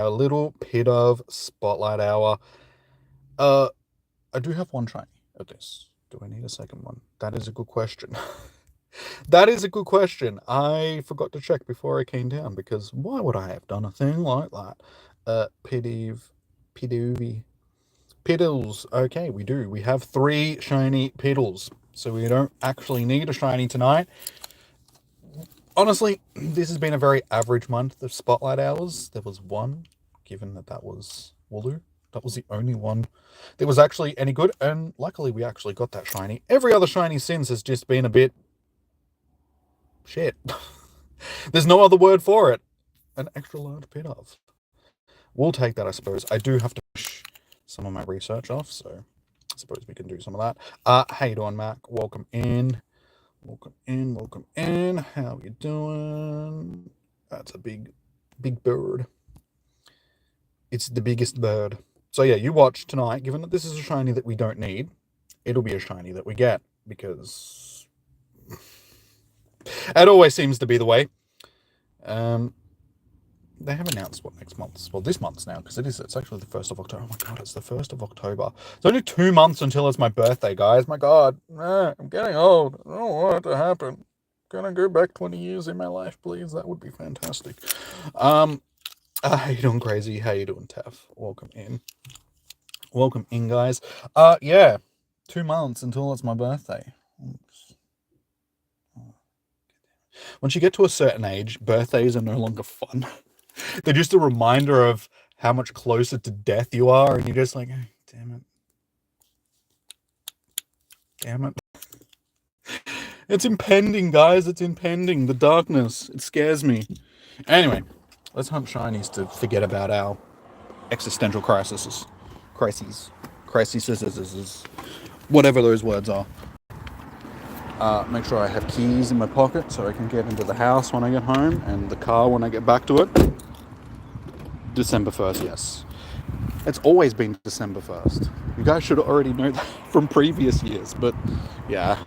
our little Pidove Spotlight Hour. I do have one shiny of this. Do I need a second one? That is a good question. That is a good question. I forgot to check before I came down because why would I have done a thing like that? Pidove, Piddles. Okay, we do. We have 3 shiny Piddles, so we don't actually need a shiny tonight. Honestly, this has been a very average month of Spotlight Hours. There was one, given that was Wooloo. That was the only one that was actually any good, and luckily we actually got that shiny. Every other shiny since has just been a bit shit. There's no other word for it. An extra large bit of. We'll take that, I suppose. I do have to push some of my research off, so I suppose we can do some of that. How you doing, Mac? Welcome in. Welcome in, welcome in. How you doing? That's a big bird. It's the biggest bird. So yeah, you watch tonight. Given that this is a shiny that we don't need, it'll be a shiny that we get, because it always seems to be the way. They have announced what next month's, well, this month's now, because it's actually the 1st of October. Oh my god, it's the 1st of October. It's only 2 months until it's my birthday, guys. My god, I'm getting old. I don't want it to happen. Can I go back 20 years in my life, please? That would be fantastic. How you doing, Crazy? How you doing, Taff? Welcome in. Welcome in, guys. Yeah, 2 months until it's my birthday. Once you get to a certain age, birthdays are no longer fun. They're just a reminder of how much closer to death you are, and you're just like, oh, damn it. Damn it. It's impending, guys. It's impending. The darkness. It scares me. Anyway, let's hunt shinies to forget about our existential crises. Whatever those words are. Make sure I have keys in my pocket so I can get into the house when I get home, and the car when I get back to it. December 1st, yes. It's always been December 1st. You guys should already know that from previous years, but yeah,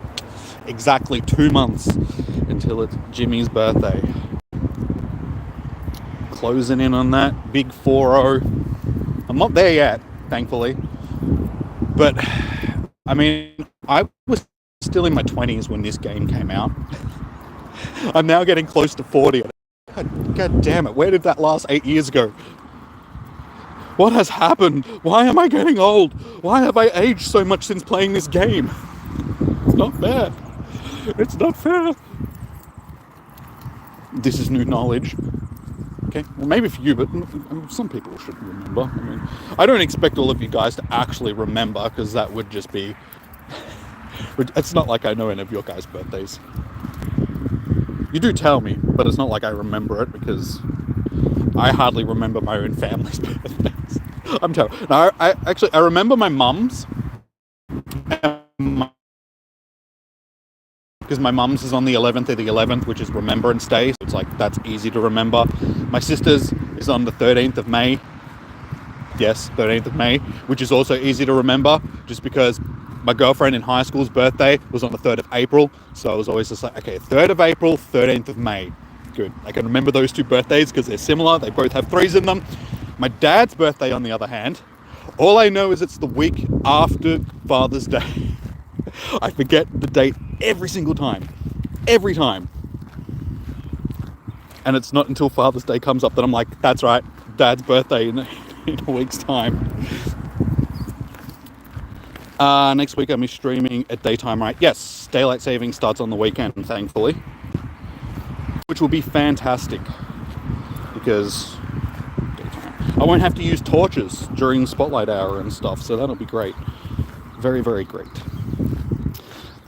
exactly 2 months until it's Jimmy's birthday. Closing in on that big 4-0. I'm not there yet, thankfully, but I mean, I was still in my 20s when this game came out. I'm now getting close to 40. God damn it, where did that last 8 years go? What has happened? Why am I getting old? Why have I aged so much since playing this game? It's not fair. It's not fair. This is new knowledge. Okay, well, maybe for you, but some people should remember. I mean, I don't expect all of you guys to actually remember, because that would just be... It's not like I know any of your guys' birthdays. You do tell me, but it's not like I remember it, because I hardly remember my own family's birthdays. I'm terrible. No, I remember my mum's, because my mum's is on the 11th of the 11th, which is Remembrance Day, so it's like, that's easy to remember. My sister's is on the 13th of May. Yes, 13th of May, which is also easy to remember, just because my girlfriend in high school's birthday was on the 3rd of April, so I was always just like, okay, 3rd of April, 13th of May. Good. I can remember those 2 birthdays because they're similar. They both have 3s in them. My dad's birthday, on the other hand, all I know is it's the week after Father's Day. I forget the date every single time. Every time. And it's not until Father's Day comes up that I'm like, that's right, Dad's birthday in a week's time. Next week I'll be streaming at daytime, right? Yes, daylight saving starts on the weekend, thankfully, which will be fantastic, because I won't have to use torches during Spotlight Hour and stuff, so that'll be great. Very, very great.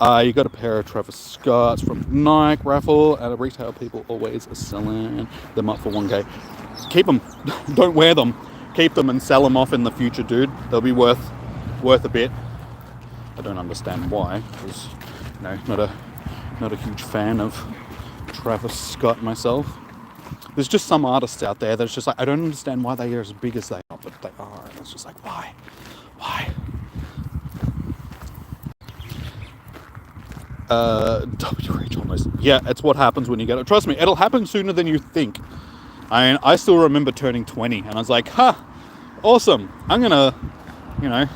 You got a pair of Travis Scott's from Nike raffle, and retail people always are selling them up for 1K. Keep them. Don't wear them. Keep them and sell them off in the future, dude. They'll be worth a bit. I don't understand why, because not a huge fan of Travis Scott myself. There's just some artists out there that's just like, I don't understand why they are as big as they are, but they are. And it's just like, why? WH almost. Yeah, it's what happens when you get it. Trust me, it'll happen sooner than you think. I still remember turning 20, and I was like, awesome. I'm gonna, you know,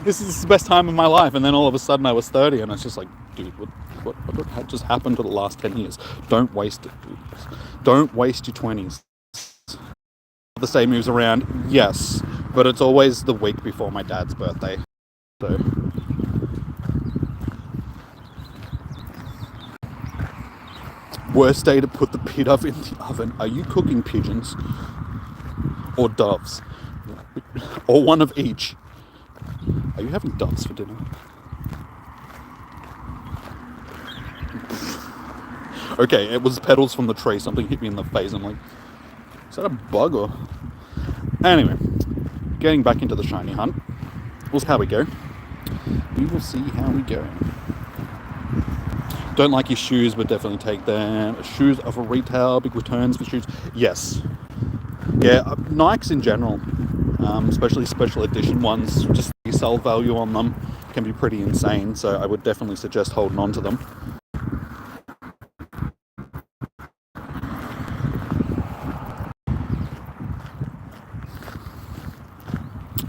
this is the best time of my life. And then all of a sudden I was 30, and it's just like, dude, what had just happened to the last 10 years? Don't waste it, dude. Don't waste your 20s. The same moves around, yes, but it's always the week before my dad's birthday. So worst day to put the Pidove in the oven. Are you cooking pigeons or doves? Or one of each? Are you having doves for dinner? Okay, it was petals from the tree. Something hit me in the face. I'm like, is that a bug or... Anyway, getting back into the shiny hunt. We'll see how we go. We will see how we go. Don't like your shoes, but definitely take them. Shoes are for retail, big returns for shoes. Yes. Yeah, Nikes in general, especially special edition ones, just the resale value on them can be pretty insane. So I would definitely suggest holding on to them.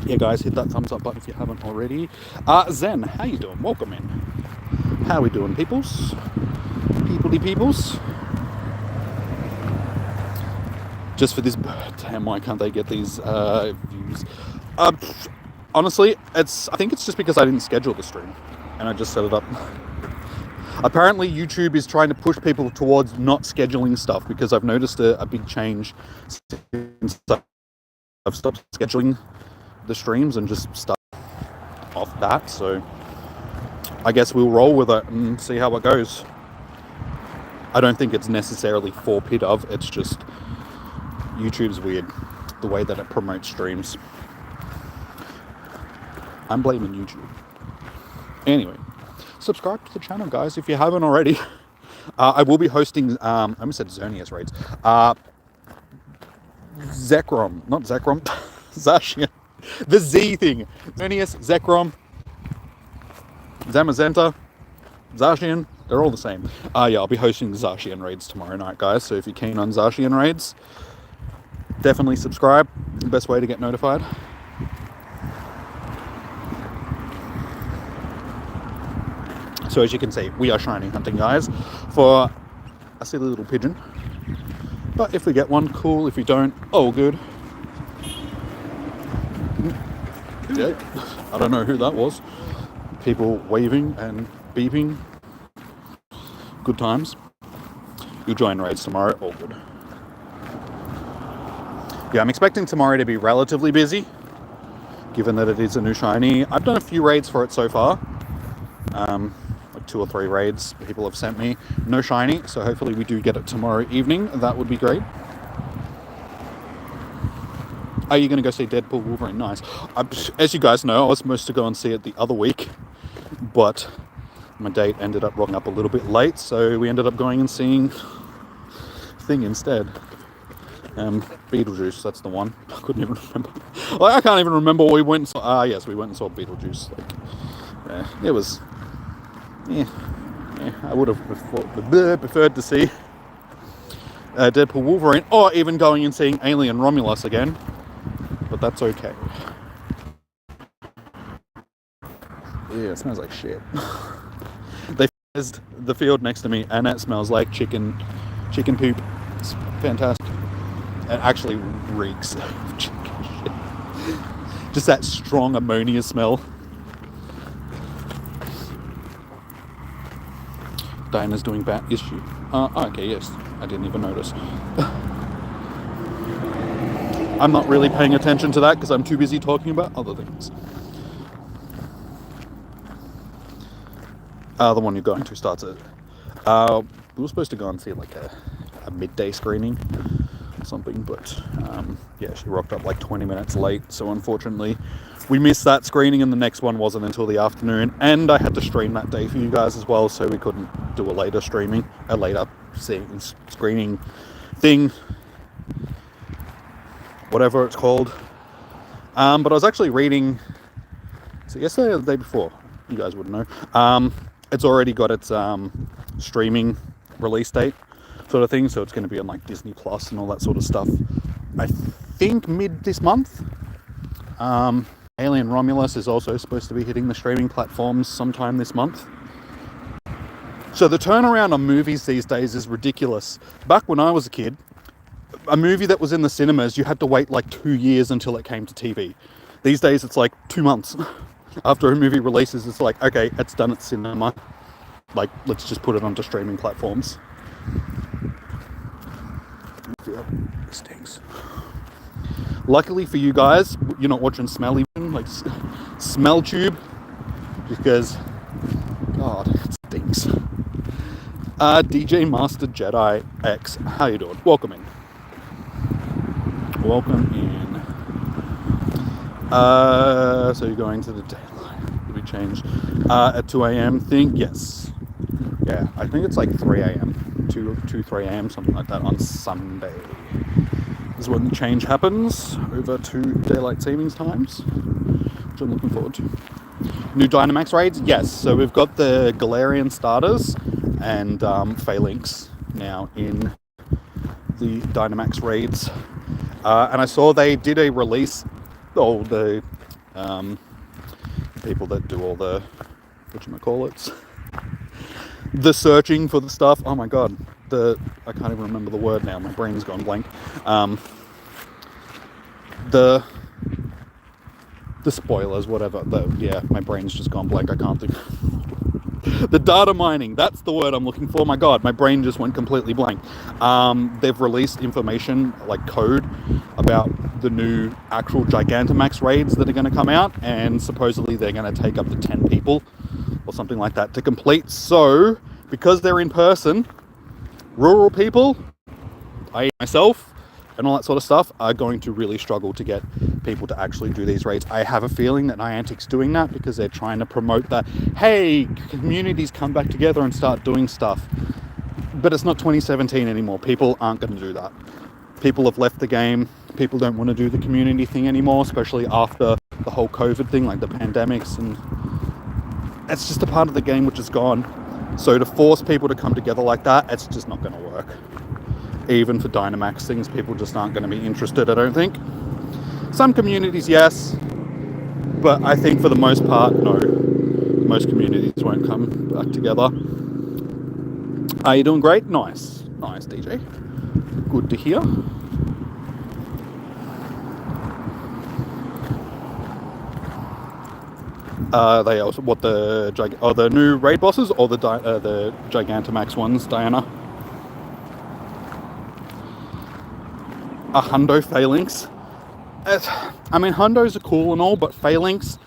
Yeah, guys, hit that thumbs up button if you haven't already. Zen, how you doing? Welcome in. How we doing, peoples? Peoples. Just for this bird. Damn, why can't they get these views? Honestly, I think it's just because I didn't schedule the stream and I just set it up. Apparently, YouTube is trying to push people towards not scheduling stuff, because I've noticed a big change since I've stopped scheduling the streams and just start off that. So I guess we'll roll with it and see how it goes. I don't think it's necessarily for Pidove. It's just YouTube's weird, the way that it promotes streams. I'm blaming YouTube. Anyway, subscribe to the channel, guys, if you haven't already. I will be hosting, I almost said Xerneas raids. Zekrom, not Zekrom, Zacian. The Z thing. Xerneas, Zekrom, Zamazenta, Zacian, they're all the same. Yeah, I'll be hosting Zacian raids tomorrow night, guys. So if you're keen on Zacian raids, definitely subscribe. The best way to get notified. So as you can see, we are shiny hunting, guys, for a silly little pigeon. But if we get one, cool. If we don't, oh, good. Yeah, I don't know who that was. People waving and beeping. Good times. You'll join raids tomorrow. All good. Yeah, I'm expecting tomorrow to be relatively busy, given that it is a new shiny. I've done a few raids for it so far. Like 2 or 3 raids people have sent me. No shiny, so hopefully we do get it tomorrow evening. That would be great. Are you going to go see Deadpool Wolverine? Nice. As you guys know, I was supposed to go and see it the other week, but my date ended up rocking up a little bit late, so we ended up going and seeing Thing instead. Beetlejuice, that's the one. I couldn't even remember. Like, I can't even remember what we went and saw. Yes, we went and saw Beetlejuice. Like, it was... Yeah, I would have preferred to see Deadpool Wolverine, or even going and seeing Alien Romulus again. But that's okay. Yeah, it smells like shit. They fizzed the field next to me, and it smells like chicken poop. It's fantastic. It actually reeks of chicken shit. Just that strong ammonia smell. Diana's doing bat issue. Okay, yes. I didn't even notice. I'm not really paying attention to that because I'm too busy talking about other things. The one you're going to starts at... we were supposed to go and see like a midday screening or something, but yeah, she rocked up like 20 minutes late, so unfortunately we missed that screening, and the next one wasn't until the afternoon, and I had to stream that day for you guys as well, so we couldn't do a later screening thing, whatever it's called. But I was actually reading, so yesterday or the day before, you guys wouldn't know, it's already got its streaming release date sort of thing. So it's going to be on like Disney Plus and all that sort of stuff. I think mid this month. Alien Romulus is also supposed to be hitting the streaming platforms sometime this month. So the turnaround on movies these days is ridiculous. Back when I was a kid, a movie that was in the cinemas, you had to wait like 2 years until it came to TV. These days it's like 2 months. After a movie releases, it's like, okay, it's done at cinema. Like, let's just put it onto streaming platforms. It stinks. Luckily for you guys, you're not watching Smelly, like Smell Tube, because, God, it stinks. DJ Master Jedi X, how you doing? Welcome in. Welcome in. So you're going to the daylight. Did we change? At 2 a.m. thing? Yes. Yeah, I think it's like 3 a.m. 3 a.m., something like that on Sunday. Is when the change happens over to daylight savings times, which I'm looking forward to. New Dynamax raids? Yes. So we've got the Galarian starters and Phalanx now in the Dynamax raids. And I saw they did a release, the people that do all the, whatchamacallits, the searching for the stuff. Oh my God. I can't even remember the word now. My brain's gone blank. The spoilers, whatever. My brain's just gone blank. I can't think. The data mining. That's the word I'm looking for. My God, my brain just went completely blank. They've released information, like code, about the new actual Gigantamax raids that are going to come out, and supposedly they're going to take up to 10 people or something like that to complete. So, because they're in person, rural people, i.e. myself, and all that sort of stuff, are going to really struggle to get people to actually do these raids. I have a feeling that Niantic's doing that because they're trying to promote that, hey, communities come back together and start doing stuff. But it's not 2017 anymore. People aren't going to do that. People have left the game. People don't want to do the community thing anymore, especially after the whole COVID thing, like the pandemics, and it's just a part of the game which is gone. So to force people to come together like that, it's just not going to work. Even for Dynamax things, people just aren't going to be interested, I don't think. Some communities, yes, but I think for the most part, no. Most communities won't come back together. Are you doing great? Nice. Nice, DJ. Good to hear. They also, the new raid bosses or the Gigantamax ones, Diana? A Hundo Phalanx. I mean, Hundos are cool and all, but Phalanx,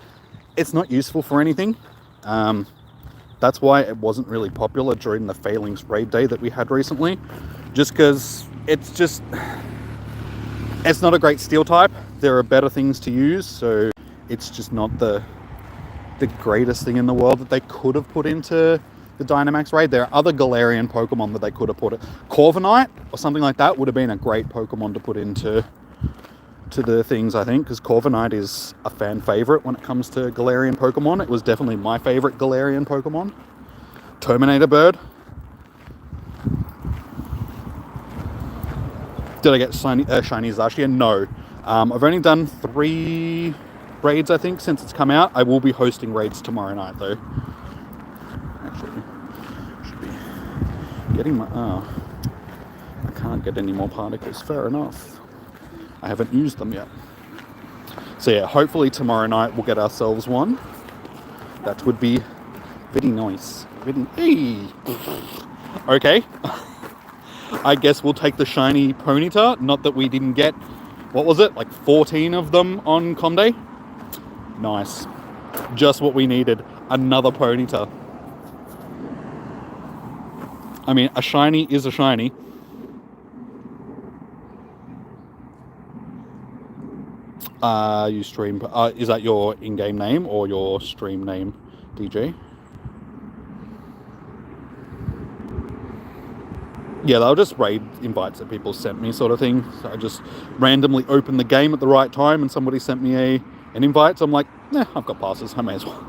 it's not useful for anything. That's why it wasn't really popular during the Phalanx raid day that we had recently. Just because it's not a great steel type. There are better things to use, so it's just not the greatest thing in the world that they could have put into the Dynamax raid. There are other Galarian Pokemon that they could have put it. Corviknight or something like that would have been a great Pokemon to put into the things, I think, because Corviknight is a fan favorite when it comes to Galarian Pokemon. It was definitely my favorite Galarian Pokemon. Terminator Bird. Did I get shiny Zacian? No. I've only done 3 raids, I think, since it's come out. I will be hosting raids tomorrow night, though. Actually, should be getting my... Oh, I can't get any more particles. Fair enough. I haven't used them yet. So yeah, hopefully tomorrow night we'll get ourselves one. That would be very nice. Hey! Okay. I guess we'll take the shiny Ponyta. Not that we didn't get, what was it, like 14 of them on Comday? Nice. Just what we needed. Another Ponyta. I mean, a shiny is a shiny. You stream... is that your in-game name or your stream name, DJ? Yeah, they'll just raid invites that people sent me, sort of thing. So I just randomly opened the game at the right time and somebody sent me an invite. So I'm like, I've got passes. I may as well.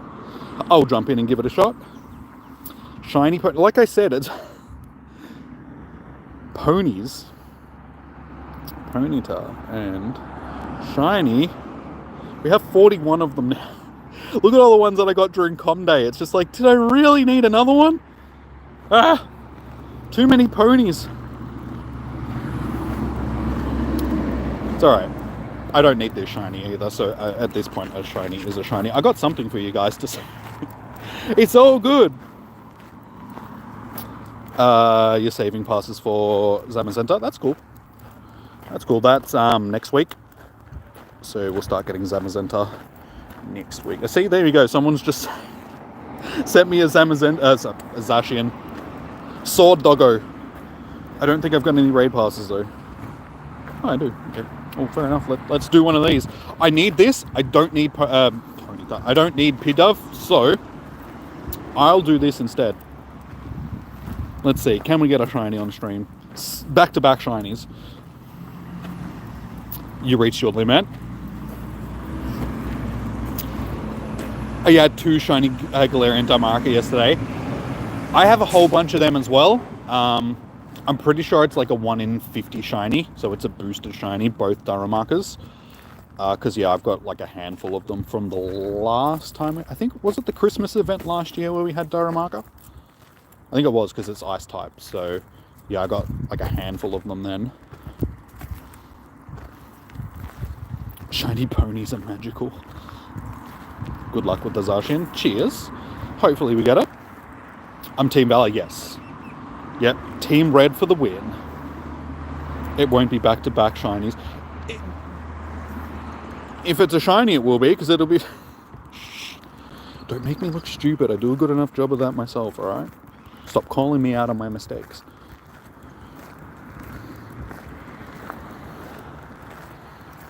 I'll jump in and give it a shot. Shiny... Like I said, it's... ponies, Ponyta, and shiny. We have 41 of them now. Look at all the ones that I got during Com Day. It's just like, did I really need another one? Ah, too many ponies. It's alright. I don't need this shiny either, so at this point a shiny is a shiny. I got something for you guys to say. It's all good. You're saving passes for Zamazenta. That's cool. That's cool. That's next week. So we'll start getting Zamazenta next week. See, there you go. Someone's just sent me a Zamazenta, a Zacian Sword Doggo. I don't think I've got any raid passes though. Oh, I do. Okay. Oh, fair enough. Let's do one of these. I need this. I don't need I don't need Pidove, so I'll do this instead. Let's see. Can we get a shiny on stream? Back-to-back shinies. You reached your limit. I had 2 shiny Galarian Darmanic yesterday. I have a whole bunch of them as well. I'm pretty sure it's like a 1 in 50 shiny, so it's a boosted shiny, both Darmanics. Because yeah, I've got like a handful of them from the last time. I think, was it the Christmas event last year where we had Darmanic? I think it was, because it's ice type. So yeah, I got like a handful of them then. Shiny ponies are magical. Good luck with the Zacian. Cheers. Hopefully we get it. I'm Team Valor, yes. Yep, Team Red for the win. It won't be back-to-back shinies. If it's a shiny, it will be, because it'll be... Shh. Don't make me look stupid. I do a good enough job of that myself, alright? Stop calling me out on my mistakes.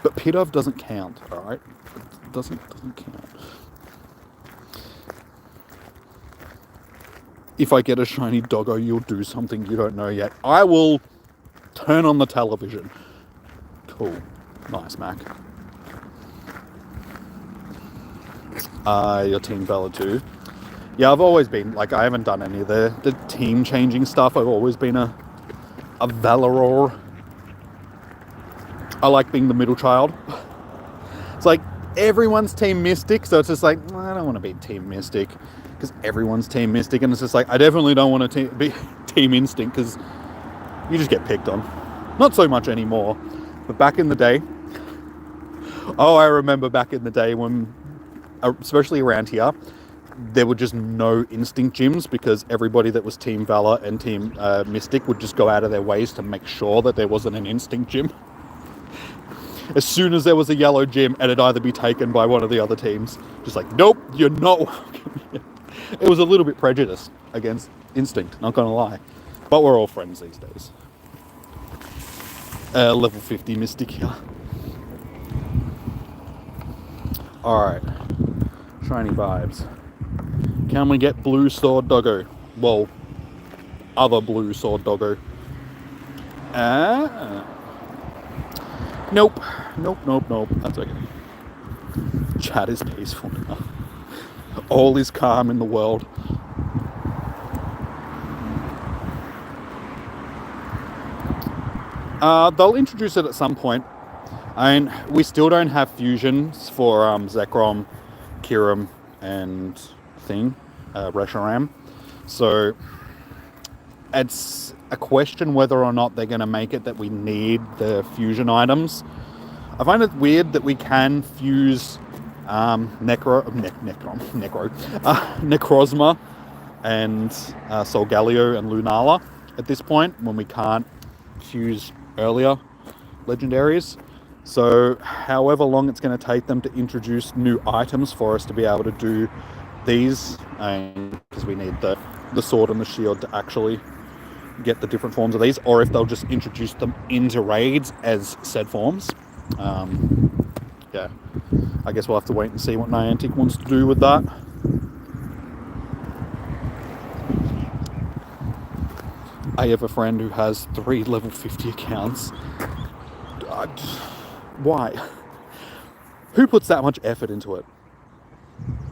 But Pidove doesn't count, alright? It doesn't count. If I get a shiny doggo, you'll do something you don't know yet. I will turn on the television. Cool. Nice, Mac. Your Team Valor too. Yeah, I've always been, like, I haven't done any of the team changing stuff. I've always been a Valoror. I like being the middle child. It's like, everyone's Team Mystic, so it's just like, I don't want to be Team Mystic. Because everyone's Team Mystic, and it's just like, I definitely don't want to be Team Instinct, because you just get picked on. Not so much anymore, but back in the day, I remember back in the day when, especially around here, there were just no Instinct gyms, because everybody that was Team Valor and Team Mystic would just go out of their ways to make sure that there wasn't an Instinct gym. As soon as there was a yellow gym, it'd either be taken by one of the other teams. Just like, nope, you're not welcome here. It was a little bit prejudiced against Instinct, not gonna lie. But we're all friends these days. Level 50 Mystic here. Alright. Shiny vibes. Can we get blue Sword Doggo? Well, other blue Sword Doggo. Nope. Nope. That's okay. Chat is peaceful now. All is calm in the world. They'll introduce it at some point. I mean, we still don't have fusions for Zekrom, Kyurem, and Reshiram. So it's a question whether or not they're going to make it that we need the fusion items. I find it weird that we can fuse Necrozma and Solgaleo and Lunala at this point, when we can't fuse earlier legendaries. So however long it's going to take them to introduce new items for us to be able to do these, because we need the sword and the shield to actually get the different forms of these, or if they'll just introduce them into raids as said forms. Yeah, I guess we'll have to wait and see what Niantic wants to do with that. I have a friend who has 3 level 50 accounts. Why? Who puts that much effort into it?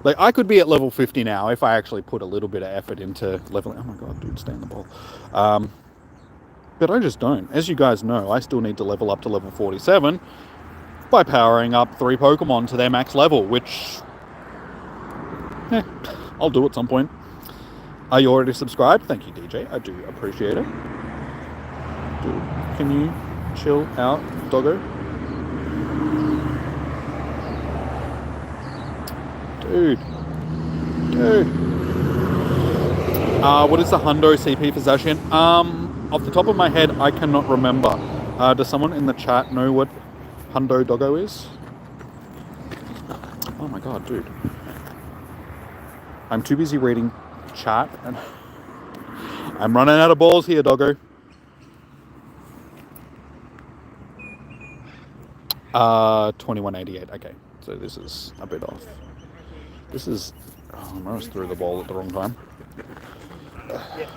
Like, I could be at level 50 now if I actually put a little bit of effort into leveling. Oh my god, dude, stay in the ball. But But I just don't. As you guys know, I still need to level up to level 47 by powering up 3 Pokemon to their max level, which I'll do at some point. Are you already subscribed? Thank you, DJ. I do appreciate it. Dude, can you chill out, doggo? Dude. What is the Hundo CP for Zacian? Off the top of my head, I cannot remember. Does someone in the chat know what Hundo Doggo is? Oh my god, dude. I'm too busy reading chat and I'm running out of balls here, doggo. 2188. Okay, so this is a bit off. This is... Oh, I almost threw the ball at the wrong time. Yeah.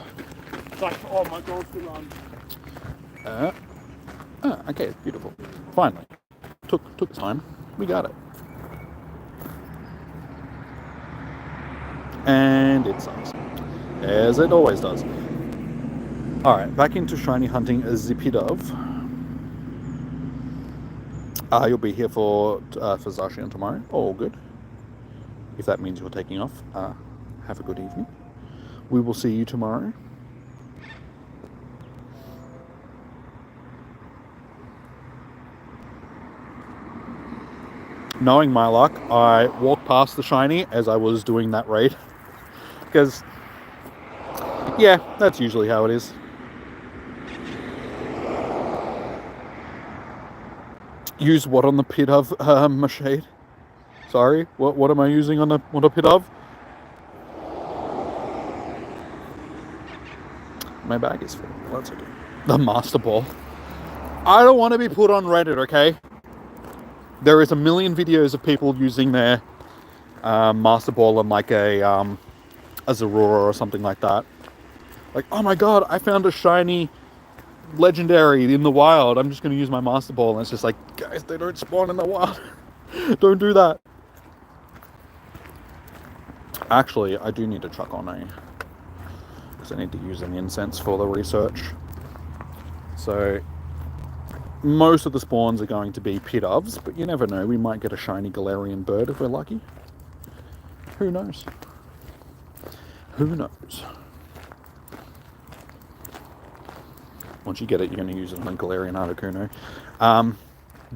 It's like, oh my god, good run. Okay, beautiful. Finally. Took time. We got it. And it sucks. As it always does. Alright, back into shiny hunting as Pidove. You'll be here for Zacian tomorrow. All good. If that means you're taking off, have a good evening. We will see you tomorrow. Knowing my luck, I walked past the shiny as I was doing that raid. Because, yeah, that's usually how it is. Use what on the Pidove Machade? Sorry, what am I using on the Pidove? My bag is full. Well, that's okay. The Master Ball. I don't want to be put on Reddit, okay? There is a million videos of people using their Master Ball on like a Zorora or something like that. Like, oh my god, I found a shiny legendary in the wild. I'm just going to use my Master Ball. And it's just like, guys, they don't spawn in the wild. Don't do that. Actually, I do need to chuck on a... because I need to use an incense for the research. So, most of the spawns are going to be Pidoves, but you never know. We might get a shiny Galarian bird if we're lucky. Who knows? Who knows? Once you get it, you're going to use it on a Galarian Articuno.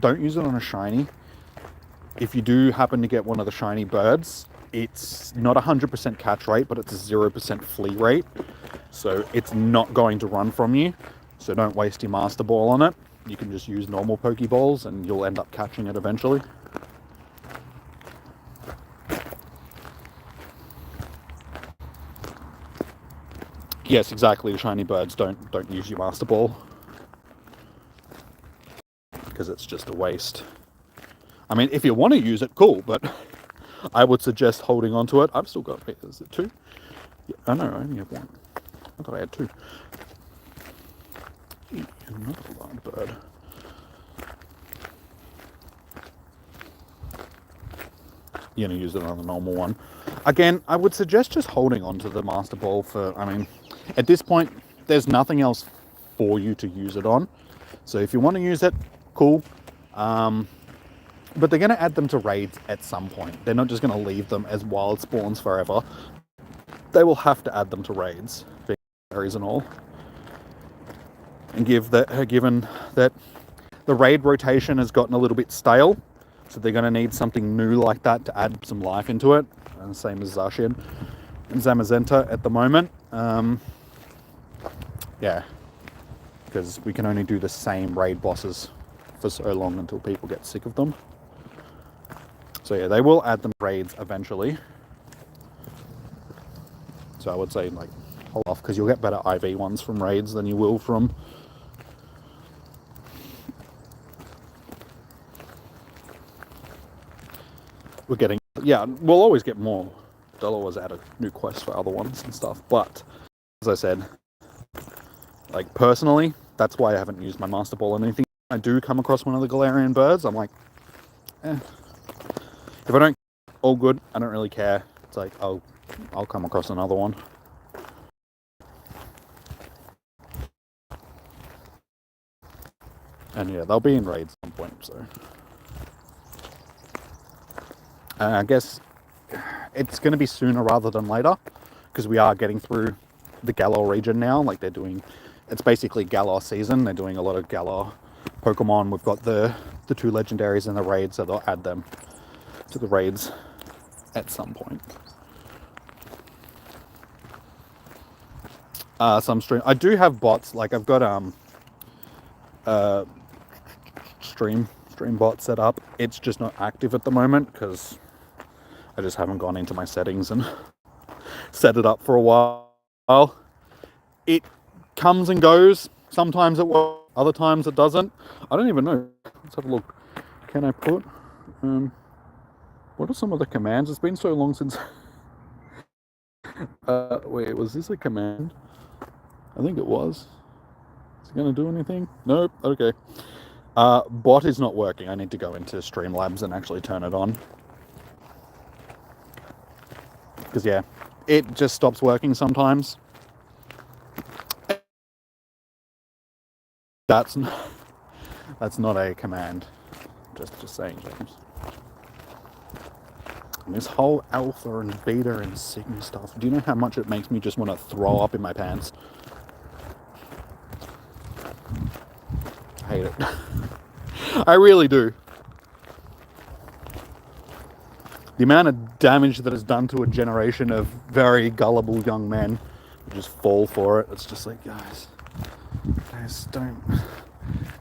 Don't use it on a shiny. If you do happen to get one of the shiny birds, it's not 100% catch rate, but it's a 0% flee rate. So it's not going to run from you. So don't waste your Master Ball on it. You can just use normal Pokeballs and you'll end up catching it eventually. Yes, exactly. The shiny birds don't use your Master Ball. Because it's just a waste. I mean, if you want to use it, cool, but I would suggest holding on to it. I've still got, wait, is it 2? Yeah, oh no, I only have 1. I thought I had 2. Another large bird. You're going to use it on the normal one. Again, I would suggest just holding on to the Master Ball for, I mean, at this point, there's nothing else for you to use it on. So if you want to use it, cool. But they're going to add them to raids at some point. They're not just going to leave them as wild spawns forever. They will have to add them to raids, berries and all. And given that the raid rotation has gotten a little bit stale, so they're going to need something new like that to add some life into it. And same as Zacian and Zamazenta at the moment. Yeah, because we can only do the same raid bosses for so long until people get sick of them. So yeah, they will add them raids eventually. So I would say, like, hold off, because you'll get better IV ones from raids than you will from... We're getting... Yeah, we'll always get more. They'll always add a new quest for other ones and stuff. But, as I said, like, personally, that's why I haven't used my Master Ball on anything. I do come across one of the Galarian birds, I'm like, eh. If I don't, all good, I don't really care. It's like, I'll come across another one. And yeah, they'll be in raids at some point, so. I guess it's going to be sooner rather than later, because we are getting through the Galar region now. Like, they're doing, it's basically Galar season. They're doing a lot of Galar Pokemon. We've got the 2 legendaries in the raids, so they'll add them to the raids at some point. Some stream, I do have bots. Like, I've got stream bot set up. It's just not active at the moment because I just haven't gone into my settings and set it up for a while. It comes and goes. Sometimes it works, other times it doesn't. I don't even know. Let's have a look. Can I put what are some of the commands? It's been so long since wait, was this a command? I think it was. Is it going to do anything? Nope. Okay. Bot is not working. I need to go into Streamlabs and actually turn it on. Because, yeah, it just stops working sometimes. That's not a command. Just saying, James. And this whole alpha and beta and sigma stuff, do you know how much it makes me just want to throw up in my pants? I hate it. I really do. The amount of damage that is done to a generation of very gullible young men who just fall for it. It's just like, guys,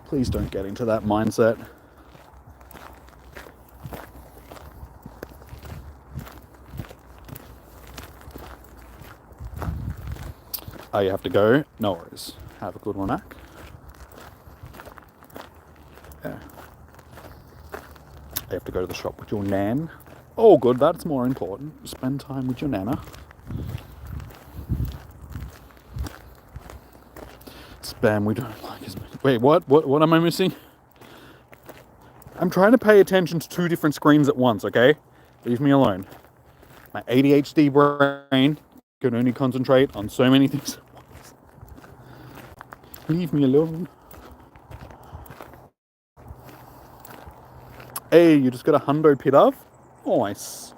please don't get into that mindset. Oh, you have to go? No worries. Have a good one, Mac. Yeah. You have to go to the shop with your nan. Oh, good. That's more important. Spend time with your nana. Spam we don't like as many. Wait, what am I missing? I'm trying to pay attention to 2 different screens at once, okay? Leave me alone. My ADHD brain can only concentrate on so many things at once. Leave me alone. Hey, you just got a hundo Pidove? Nice.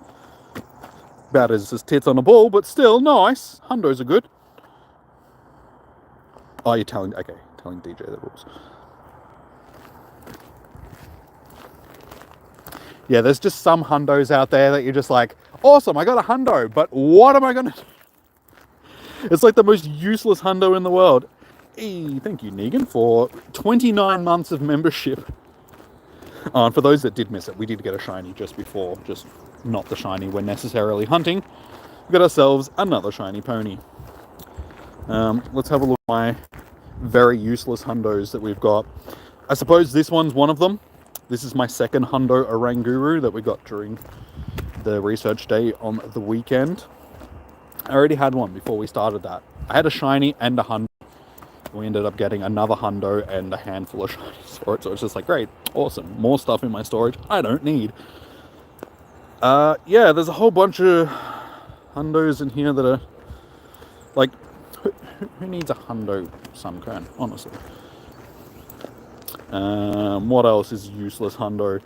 About as tits on a ball, but still nice. Hundos are good. Oh, you're telling DJ the rules. Yeah, there's just some hundos out there that you're just like, awesome, I got a hundo, but what am I gonna do? It's like the most useless hundo in the world. Hey, thank you, Negan, for 29 months of membership. Oh, and for those that did miss it, we did get a shiny just before, just not the shiny we're necessarily hunting. We got ourselves another shiny pony. Let's have a look at my very useless hundos that we've got. I suppose this one's one of them. This is my second hundo Oranguru that we got during the research day on the weekend. I already had one before we started that. I had a shiny and a hundo. We ended up getting another hundo and a handful of shinies for it. So it's just like, great, awesome. More stuff in my storage I don't need. Yeah, there's a whole bunch of hundos in here that are like, who needs a hundo Sunkern, honestly? What else is useless hundo?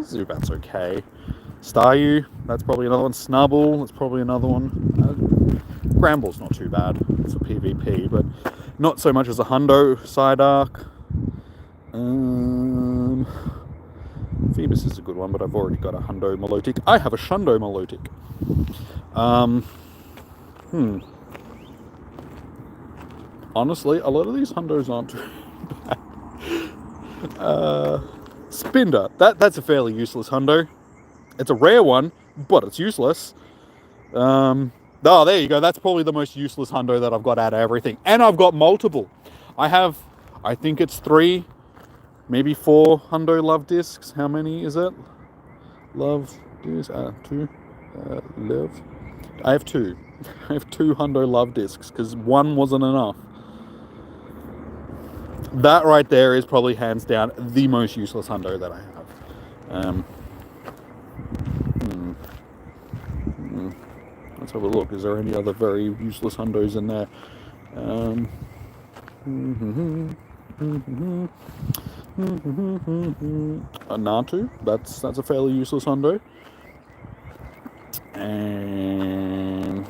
Zubat's okay. Staryu, that's probably another one. Snubble, that's probably another one. Gramble's not too bad for PvP, but not so much as a hundo. Psyduck. Phoebus is a good one, but I've already got a hundo Milotic. I have a shundo Milotic. Honestly, a lot of these hundos aren't too bad. Spinder, that's a fairly useless hundo. It's a rare one, but it's useless. Oh, there you go. That's probably the most useless hundo that I've got out of everything. And I've got multiple. I think it's 3, maybe 4 hundo love discs. How many is it? Love discs? 2. Love. I have 2. I have 2 hundo love discs because 1 wasn't enough. That right there is probably hands down the most useless hundo that I have. Let's have a look. Is there any other very useless hundos in there? A Natu. That's a fairly useless hundo. And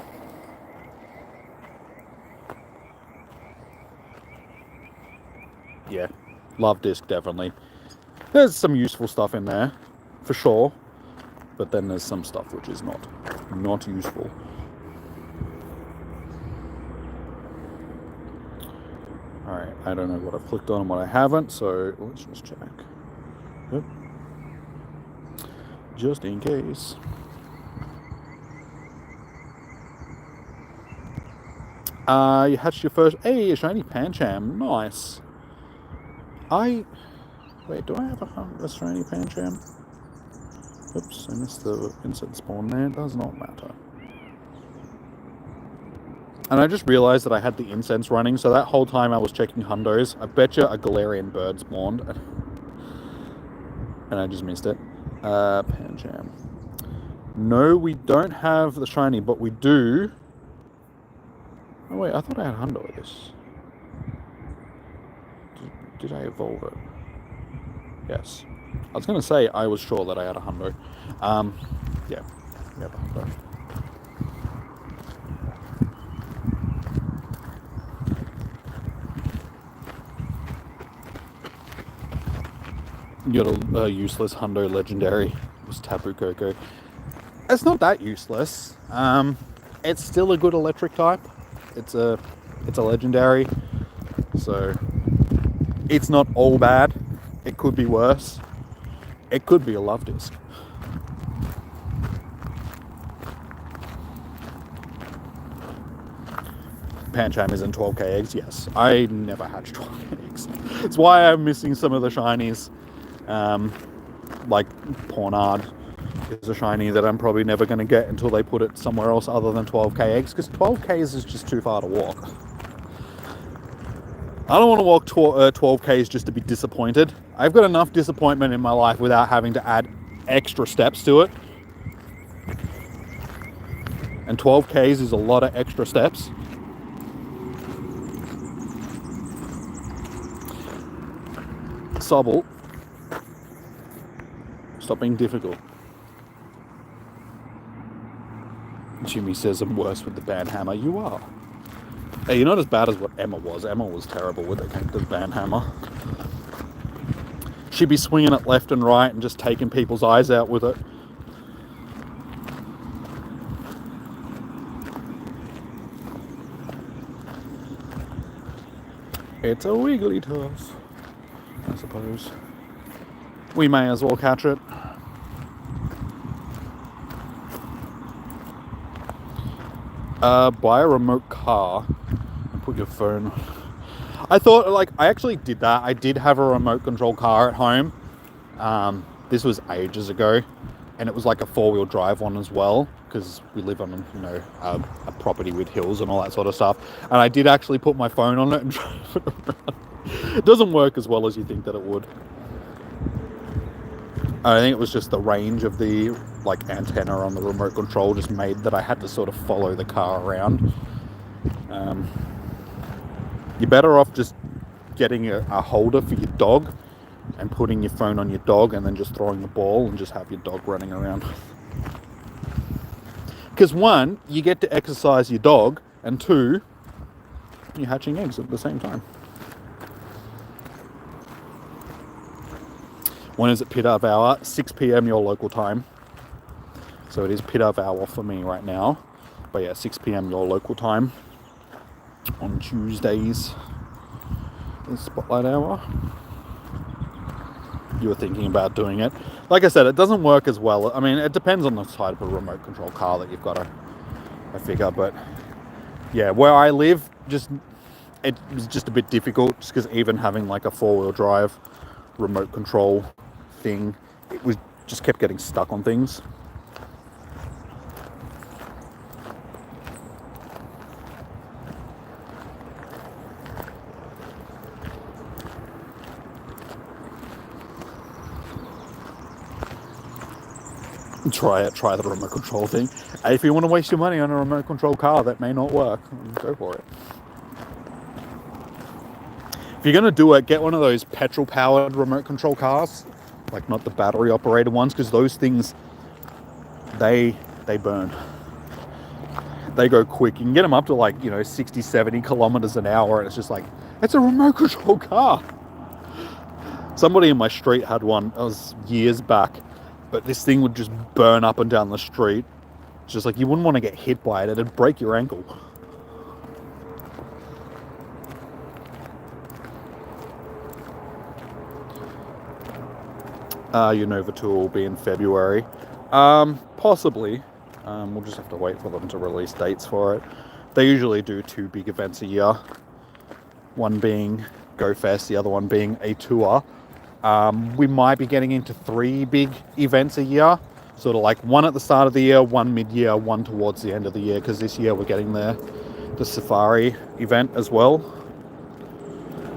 yeah, love disc definitely. There's some useful stuff in there, for sure. But then there's some stuff which is not useful. Alright, I don't know what I've clicked on and what I haven't, so let's just check. Yep. Just in case. You hatched your first... Hey, a shiny Pancham. Nice. Wait, do I have a shiny Pancham? Oops, I missed the insect spawn there. It does not matter. And I just realised that I had the incense running, so that whole time I was checking hundos. I betcha a Galarian bird spawned. And I just missed it. Pancham. No, we don't have the shiny, but we do... Oh wait, I thought I had hundo of this. Did I evolve it? Yes. I was going to say I was sure that I had a hundo. Yeah, we have a hundo. You got a useless hundo legendary. It was Tapu Koko. It's not that useless. It's still a good electric type. It's a legendary. So it's not all bad. It could be worse. It could be a love disc. Pancham is in 12k eggs, yes. I never hatched 12k eggs. That's why I'm missing some of the shinies. Like Pornard is a shiny that I'm probably never going to get until they put it somewhere else other than 12k eggs, because 12k's is just too far to walk. I don't want to walk 12k's just to be disappointed. I've got enough disappointment in my life without having to add extra steps to it. And 12k's is a lot of extra steps. Sobble. Stop being difficult. Jimmy says I'm worse with the band hammer. You are. Hey, you're not as bad as what Emma was. Emma was terrible when it came to the band hammer. She'd be swinging it left and right and just taking people's eyes out with it. It's a Wigglytuff, I suppose. We may as well catch it. Buy a remote car and put your phone. I thought, like, I actually did that. I did have a remote control car at home. This was ages ago, and it was like a 4-wheel drive one as well, because we live on, you know, a property with hills and all that sort of stuff. And I did actually put my phone on it and drive it around. It doesn't work as well as you think that it would. I think it was just the range of the antenna on the remote control just made that I had to sort of follow the car around. You're better off just getting a holder for your dog and putting your phone on your dog and then just throwing the ball and just have your dog running around. Because 1, you get to exercise your dog, and 2, you're hatching eggs at the same time. When is it Pidove Hour? 6 p.m. your local time. So it is Pidove Hour for me right now. But yeah, 6 p.m. your local time on Tuesdays is Spotlight Hour. You were thinking about doing it. Like I said, it doesn't work as well. I mean, it depends on the type of remote control car that you've got to figure. But yeah, where I live, it was just a bit difficult, just because even having like a 4-wheel drive remote control thing, it was just kept getting stuck on things. Try it. Try the remote control thing. Hey, if you want to waste your money on a remote control car that may not work, go for it. If you're gonna do it, get one of those petrol-powered remote control cars, like not the battery-operated ones, because those things, they burn. They go quick. You can get them up to like 60, 70 kilometers an hour, and it's just like it's a remote control car. Somebody in my street had one. It was years back, but this thing would just burn up and down the street. It's just like you wouldn't want to get hit by it. It'd break your ankle. Your Nova tour will be in February. Possibly. We'll just have to wait for them to release dates for it. They usually do 2 big events a year. One being GoFest, the other one being a tour. We might be getting into 3 big events a year. Sort of like one at the start of the year, one mid-year, one towards the end of the year. Because this year we're getting the Safari event as well.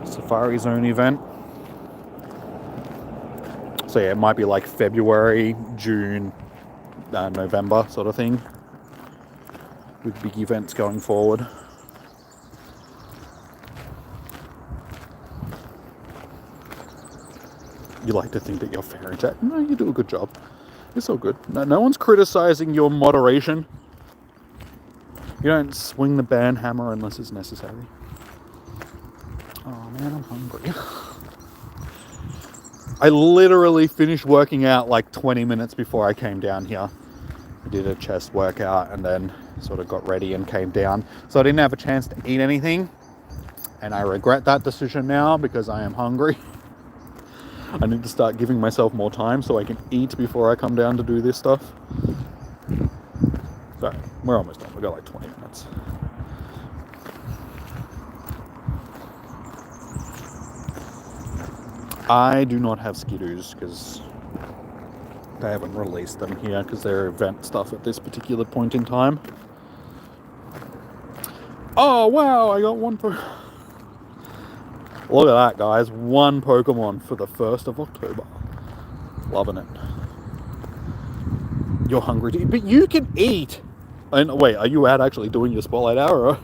Safari Zone event. So yeah, it might be like February, June, November sort of thing, with big events going forward. You like to think that you're fair and chat. No, you do a good job. It's all good. No one's criticizing your moderation. You don't swing the band hammer unless it's necessary. Oh man, I'm hungry. I literally finished working out like 20 minutes before I came down here. I did a chest workout and then sort of got ready and came down. So I didn't have a chance to eat anything. And I regret that decision now because I am hungry. I need to start giving myself more time so I can eat before I come down to do this stuff. So we're almost done. We've got like 20 minutes. I do not have Skidoos because they haven't released them here because they're event stuff at this particular point in time. Oh wow, I got one Look at that, guys. 1 Pokemon for the 1st of October. Loving it. You're hungry, but you can eat. And wait, are you out actually doing your Spotlight Hour? Or?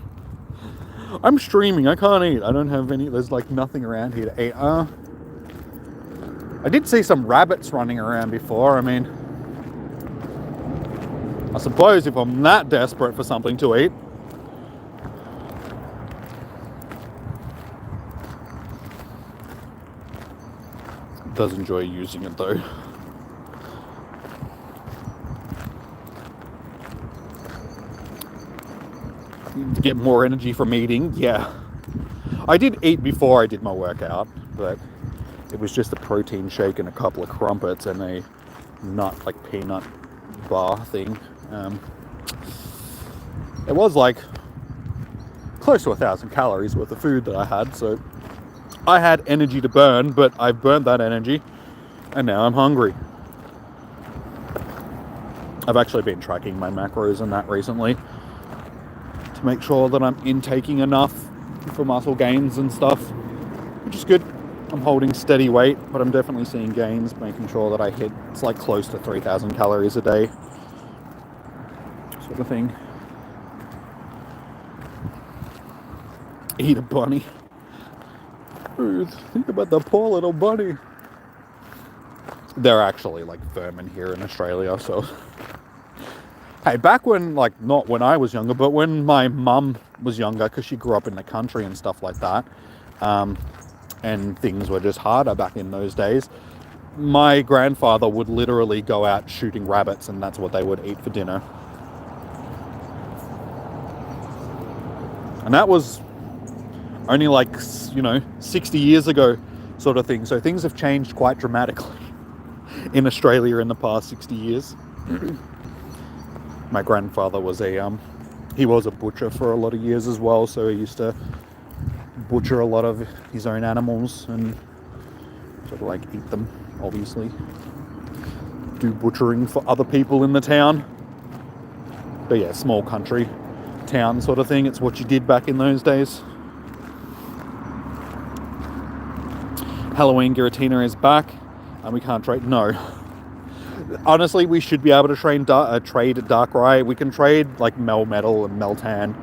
I'm streaming. I can't eat. I don't have any. There's like nothing around here to eat. I did see some rabbits running around before. I mean, I suppose if I'm that desperate for something to eat. Does enjoy using it though. To get more energy from eating, yeah. I did eat before I did my workout, but it was just a protein shake and a couple of crumpets and a nut, like peanut bar thing. It was like close to 1,000 calories worth of food that I had, so I had energy to burn, but I burned that energy and now I'm hungry. I've actually been tracking my macros and that recently to make sure that I'm intaking enough for muscle gains and stuff, which is good. I'm holding steady weight, but I'm definitely seeing gains, making sure that I hit, it's like close to 3,000 calories a day, sort of thing. Eat a bunny. Ooh, think about the poor little bunny. They're actually like vermin here in Australia, so. Hey, back when, like, not when I was younger, but when my mum was younger, because she grew up in the country and stuff like that, and things were just harder back in those days, my grandfather would literally go out shooting rabbits, and that's what they would eat for dinner. And that was only like, 60 years ago sort of thing. So things have changed quite dramatically in Australia in the past 60 years. My grandfather was he was a butcher for a lot of years as well, so he used to butcher a lot of his own animals and sort of like eat them, obviously. Do butchering for other people in the town. But yeah, small country town sort of thing. It's what you did back in those days. Halloween Giratina is back and we can't trade. No. Honestly, we should be able to trade Darkrai. We can trade like Melmetal and Meltan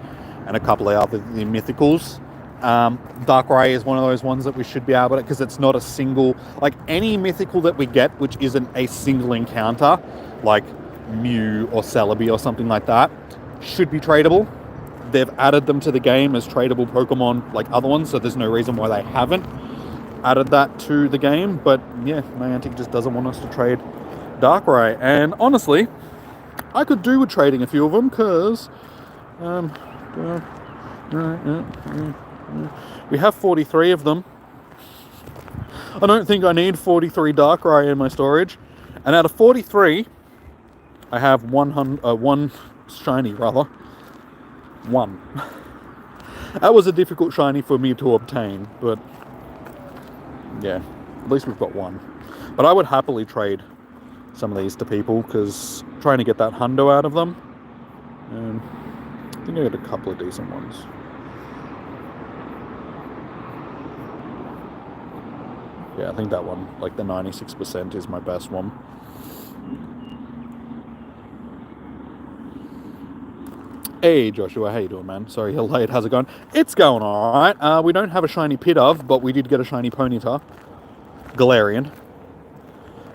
and a couple of other mythicals. Darkrai is one of those ones that we should be able to, because it's not a single, like any mythical that we get which isn't a single encounter, like Mew or Celebi or something like that, should be tradable. They've added them to the game as tradable Pokemon like other ones, so there's no reason why they haven't added that to the game. But yeah, Niantic just doesn't want us to trade Darkrai, and honestly, I could do with trading a few of them, because we have 43 of them. I don't think I need 43 Darkrai in my storage, and out of 43, I have one shiny, rather. One. That was a difficult shiny for me to obtain, but yeah, at least we've got one. But I would happily trade some of these to people, because trying to get that hundo out of them, and I think I got a couple of decent ones. Yeah, I think that one, like the 96%, is my best one. Hey Joshua, how you doing, man? Sorry you're late, how's it going? It's going alright. We don't have a shiny Pidove, but we did get a shiny Ponyta. Galarian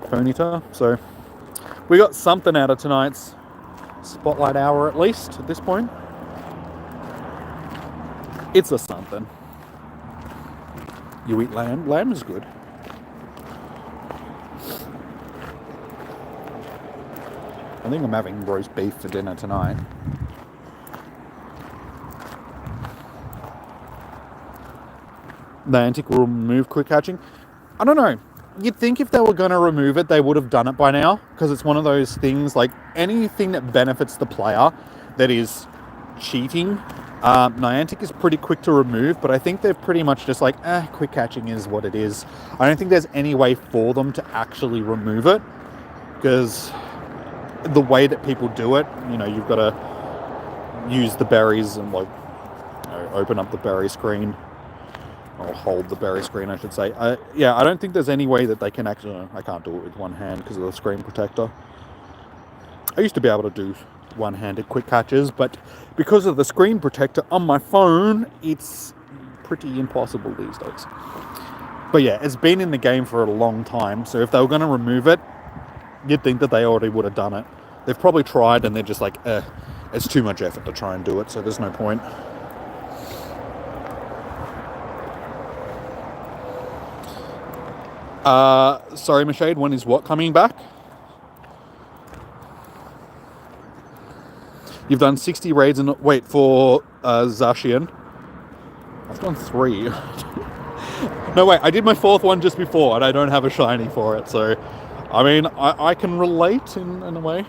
Ponyta, so we got something out of tonight's Spotlight Hour, at least, at this point. It's a something. You eat lamb? Lamb is good. I think I'm having roast beef for dinner tonight. Niantic will remove quick hatching. I don't know. You'd think if they were going to remove it, they would have done it by now, because it's one of those things, like anything that benefits the player that is cheating, Niantic is pretty quick to remove, but I think they're pretty much just like, quick hatching is what it is. I don't think there's any way for them to actually remove it, because the way that people do it, you know, you've got to use the berries and like, you know, open up the berry screen. Or hold the berry screen, I should say. Yeah, I don't think there's any way that they can actually... I can't do it with one hand because of the screen protector. I used to be able to do one-handed quick catches, but because of the screen protector on my phone, it's pretty impossible these days. But yeah, it's been in the game for a long time, so if they were going to remove it, you'd think that they already would have done it. They've probably tried, and they're just like, it's too much effort to try and do it, so there's no point. Sorry, Mashade, when is what coming back? You've done 60 raids and wait for Zacian. I've done 3. No, wait, I did my 4th one just before, and I don't have a shiny for it, so I mean, I can relate in a way.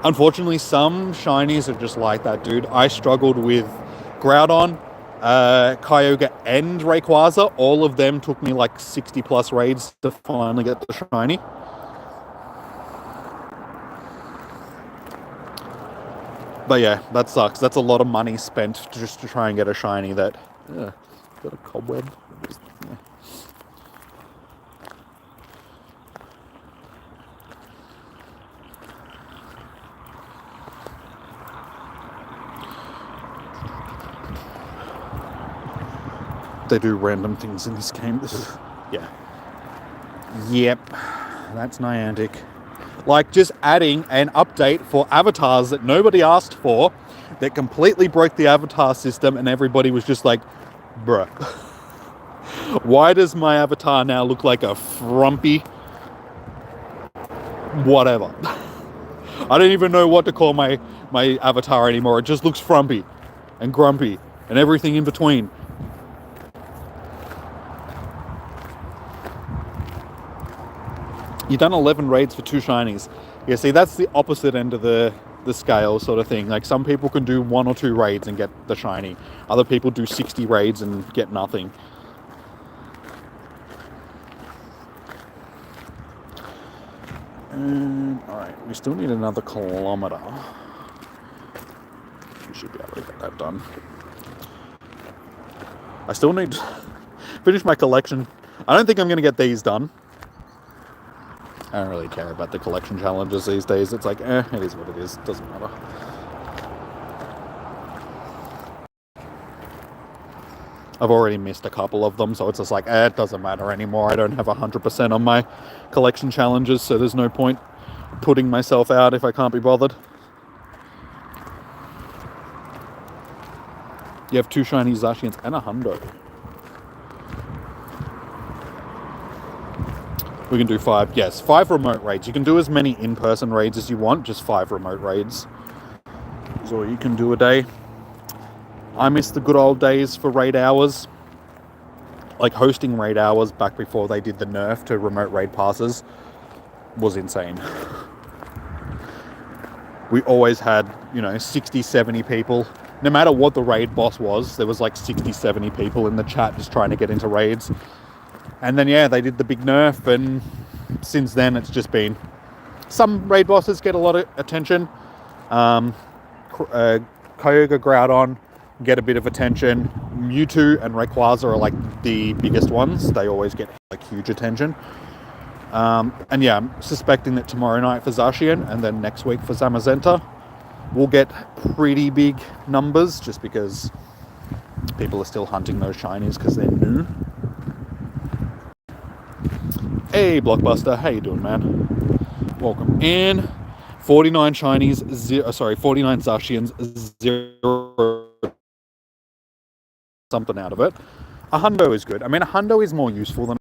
Unfortunately, some shinies are just like that, dude. I struggled with Groudon, Kyogre and Rayquaza. All of them took me like 60 plus raids to finally get the shiny. But yeah, that sucks. That's a lot of money spent just to try and get a shiny that... got a cobweb. Yeah. They do random things in this game. Yeah. Yep. That's Niantic. Like, just adding an update for avatars that nobody asked for, that completely broke the avatar system, and everybody was just like, bruh. Why does my avatar now look like a frumpy whatever? I don't even know what to call my avatar anymore. It just looks frumpy and grumpy and everything in between. You've done 11 raids for 2 shinies. Yeah, see, that's the opposite end of the scale sort of thing. Like, some people can do 1 or 2 raids and get the shiny. Other people do 60 raids and get nothing. Alright, we still need another kilometer. We should be able to get that done. I still need to finish my collection. I don't think I'm going to get these done. I don't really care about the collection challenges these days. It's like, it is what it is. Doesn't matter. I've already missed a couple of them, so it's just like, it doesn't matter anymore. I don't have 100% on my collection challenges, so there's no point putting myself out if I can't be bothered. You have 2 shiny Zacians and a hundo. We can do 5. Yes, 5 remote raids. You can do as many in-person raids as you want, just 5 remote raids is all you can do a day. I miss the good old days for raid hours. Like hosting raid hours back before they did the nerf to remote raid passes was insane. We always had, 60, 70 people. No matter what the raid boss was, there was like 60, 70 people in the chat just trying to get into raids. And then, they did the big nerf, and since then it's just been... Some raid bosses get a lot of attention. Kyogre Groudon get a bit of attention. Mewtwo and Rayquaza are like the biggest ones. They always get like huge attention. And yeah, I'm suspecting that tomorrow night for Zacian and then next week for Zamazenta we'll get pretty big numbers, just because people are still hunting those shinies because they're new. Hey Blockbuster, how you doing, man? Welcome in. 49 shinies, 49 Zacians, 0 something out of it. A hundo is good. I mean, a hundo is more useful than...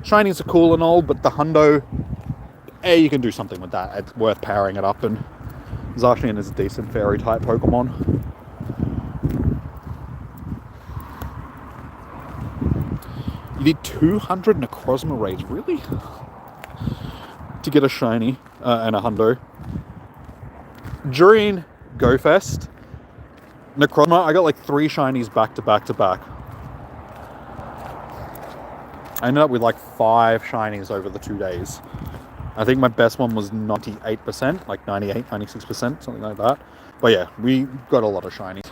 Shinies are cool and all, but the hundo, you can do something with that. It's worth powering it up, and Zacian is a decent fairy type Pokemon. You need 200 Necrozma raids, really? To get a shiny and a hundo. During GoFest, Necrozma, I got like 3 shinies back to back to back. I ended up with like 5 shinies over the 2 days. I think my best one was 98%, like 98, 96%, something like that. But yeah, we got a lot of shinies.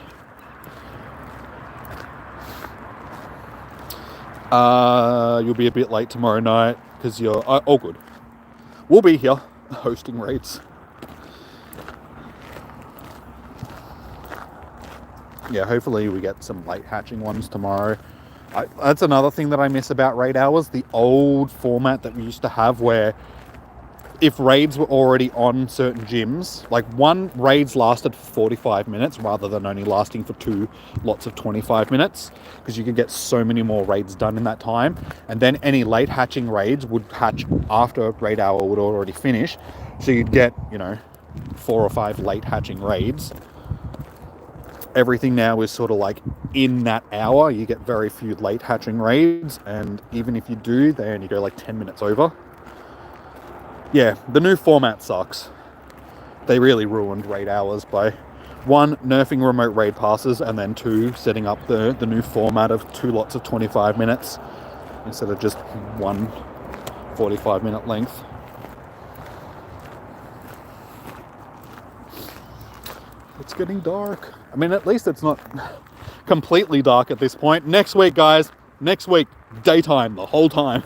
You'll be a bit late tomorrow night because you're... all good. We'll be here hosting raids. Yeah, hopefully we get some late hatching ones tomorrow. That's another thing that I miss about raid hours. The old format that we used to have, where if raids were already on certain gyms, like one raids lasted for 45 minutes rather than only lasting for 2 lots of 25 minutes, because you could get so many more raids done in that time. And then any late hatching raids would hatch after raid hour would already finish. So you'd get, 4 or 5 late hatching raids. Everything now is sort of like in that hour. You get very few late hatching raids, and even if you do, they only go like 10 minutes over. Yeah, the new format sucks. They really ruined raid hours by 1, nerfing remote raid passes, and then 2, setting up the new format of 2 lots of 25 minutes instead of just 1 45-minute length. It's getting dark. I mean, at least it's not completely dark at this point. Next week, guys. Next week, daytime the whole time.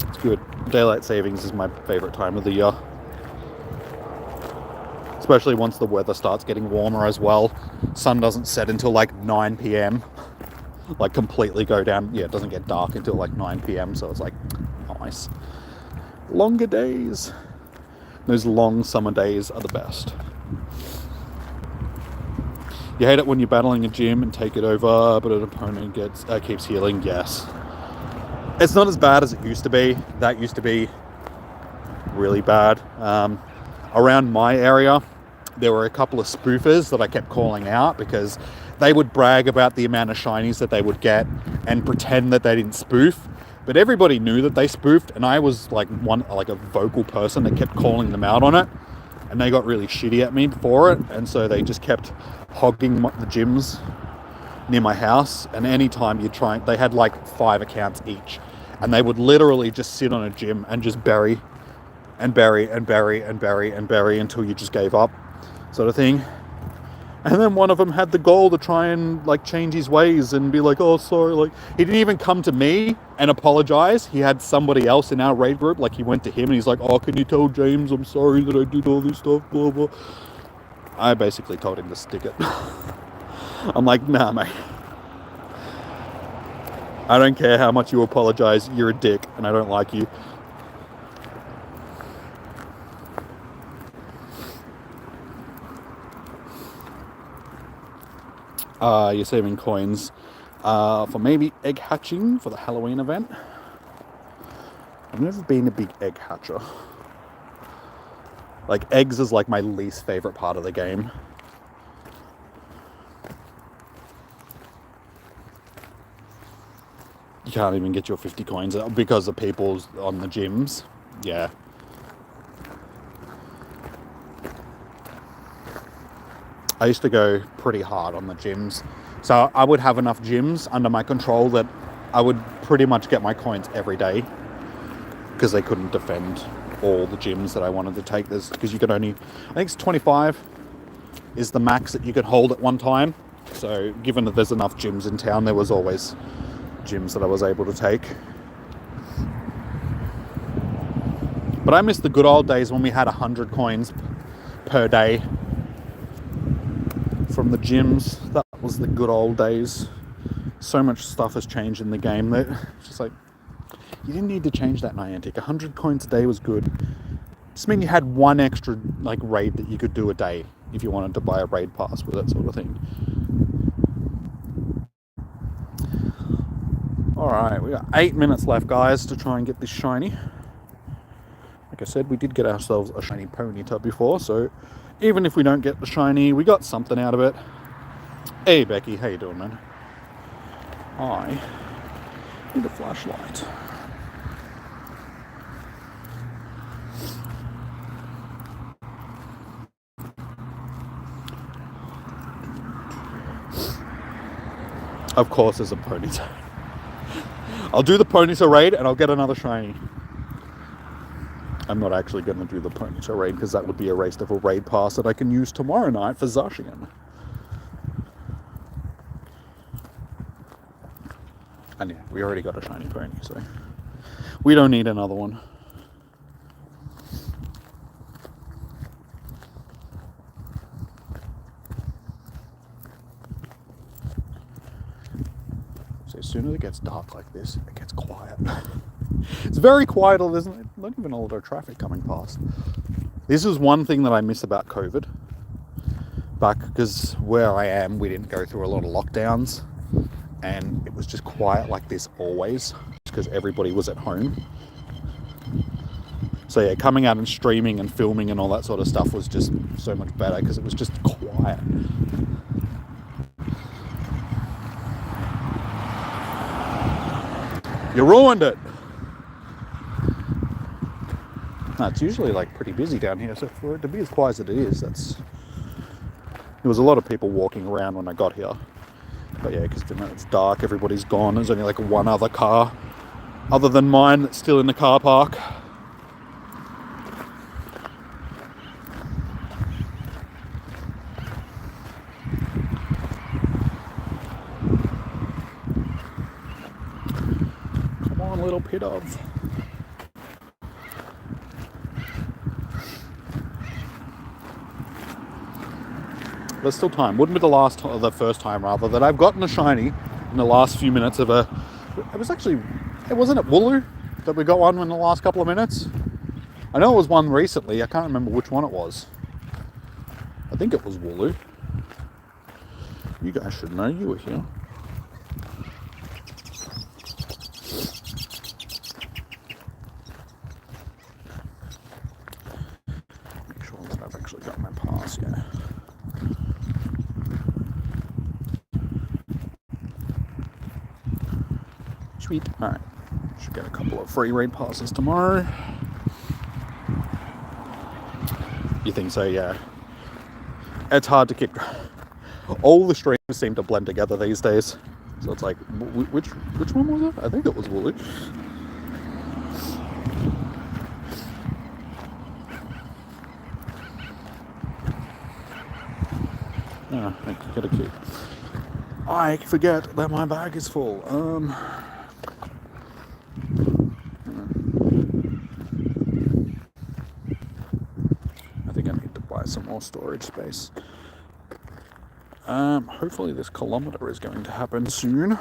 It's good. Daylight savings is my favorite time of the year. Especially once the weather starts getting warmer as well. Sun doesn't set until like 9 p.m. Like completely go down. Yeah, it doesn't get dark until like 9 p.m. So it's like, nice. Longer days. Those long summer days are the best. You hate it when you're battling a gym and take it over, but an opponent keeps healing. Yes. It's not as bad as it used to be. That used to be really bad. Around my area, there were a couple of spoofers that I kept calling out because they would brag about the amount of shinies that they would get and pretend that they didn't spoof. But everybody knew that they spoofed, and I was like a vocal person that kept calling them out on it, and they got really shitty at me for it, and so they just kept hogging the gyms near my house. And anytime you try, they had like 5 accounts each, and they would literally just sit on a gym and just bury and bury and bury and bury and bury until you just gave up, sort of thing. And then one of them had the goal to try and like change his ways and be like, oh, sorry. Like, he didn't even come to me and apologize. He had somebody else in our raid group. Like, he went to him and he's like, oh, can you tell James I'm sorry that I did all this stuff, blah, blah. I basically told him to stick it. I'm like, nah, mate. I don't care how much you apologize. You're a dick and I don't like you. You're saving coins for maybe egg hatching for the Halloween event. I've never been a big egg hatcher. Like, eggs is like my least favorite part of the game. You can't even get your 50 coins because the people's on the gyms. Yeah. I used to go pretty hard on the gyms. So I would have enough gyms under my control that I would pretty much get my coins every day, because they couldn't defend all the gyms that I wanted to take. Because you could only, I think it's 25 is the max that you could hold at one time. So given that there's enough gyms in town, there was always gyms that I was able to take. But I miss the good old days when we had 100 coins per day from the gyms. That was the good old days. So much stuff has changed in the game that it's just like, you didn't need to change that, Niantic. 100 coins a day was good. Just mean you had one extra like raid that you could do a day if you wanted to buy a raid pass with that sort of thing. Alright, we got 8 minutes left, guys, to try and get this shiny. Like I said, we did get ourselves a shiny Ponyta before, so even if we don't get the shiny, we got something out of it. Hey Becky, how you doing, man? I need a flashlight. Of course there's a Ponyta. I'll do the Ponyta raid and I'll get another shiny. I'm not actually going to do the Ponyta raid because that would be a waste of a raid pass that I can use tomorrow night for Zacian. And yeah, we already got a shiny pony, so we don't need another one. So as soon as it gets dark like this, it gets quiet. It's very quiet. There's not even a lot of traffic coming past. This is one thing that I miss about COVID. Because where I am, we didn't go through a lot of lockdowns. And it was just quiet like this always. Because everybody was at home. So yeah, coming out and streaming and filming and all that sort of stuff was just so much better. Because it was just quiet. You ruined it. No, it's usually like pretty busy down here, so for it to be as quiet as it is, there was a lot of people walking around when I got here. But yeah, because it's dark, everybody's gone. There's only like one other car other than mine that's still in the car park. Come on, little Pidove. There's still time. Wouldn't be the first time rather that I've gotten a shiny in the last few minutes of a. It wasn't it Wooloo that we got one in the last couple of minutes. I know it was one recently. I can't remember which one it was. I think it was Wooloo. You guys should know. You were here. Make sure that I've actually got my pass. Yeah. Sweet. Alright. Should get a couple of free raid passes tomorrow. You think so? Yeah. It's hard to keep. All the streams seem to blend together these days. So it's like, which one was it? I think it was Wooloo. Oh, I get a key. I forget that my bag is full. I think I need to buy some more storage space. Hopefully this kilometer is going to happen soon.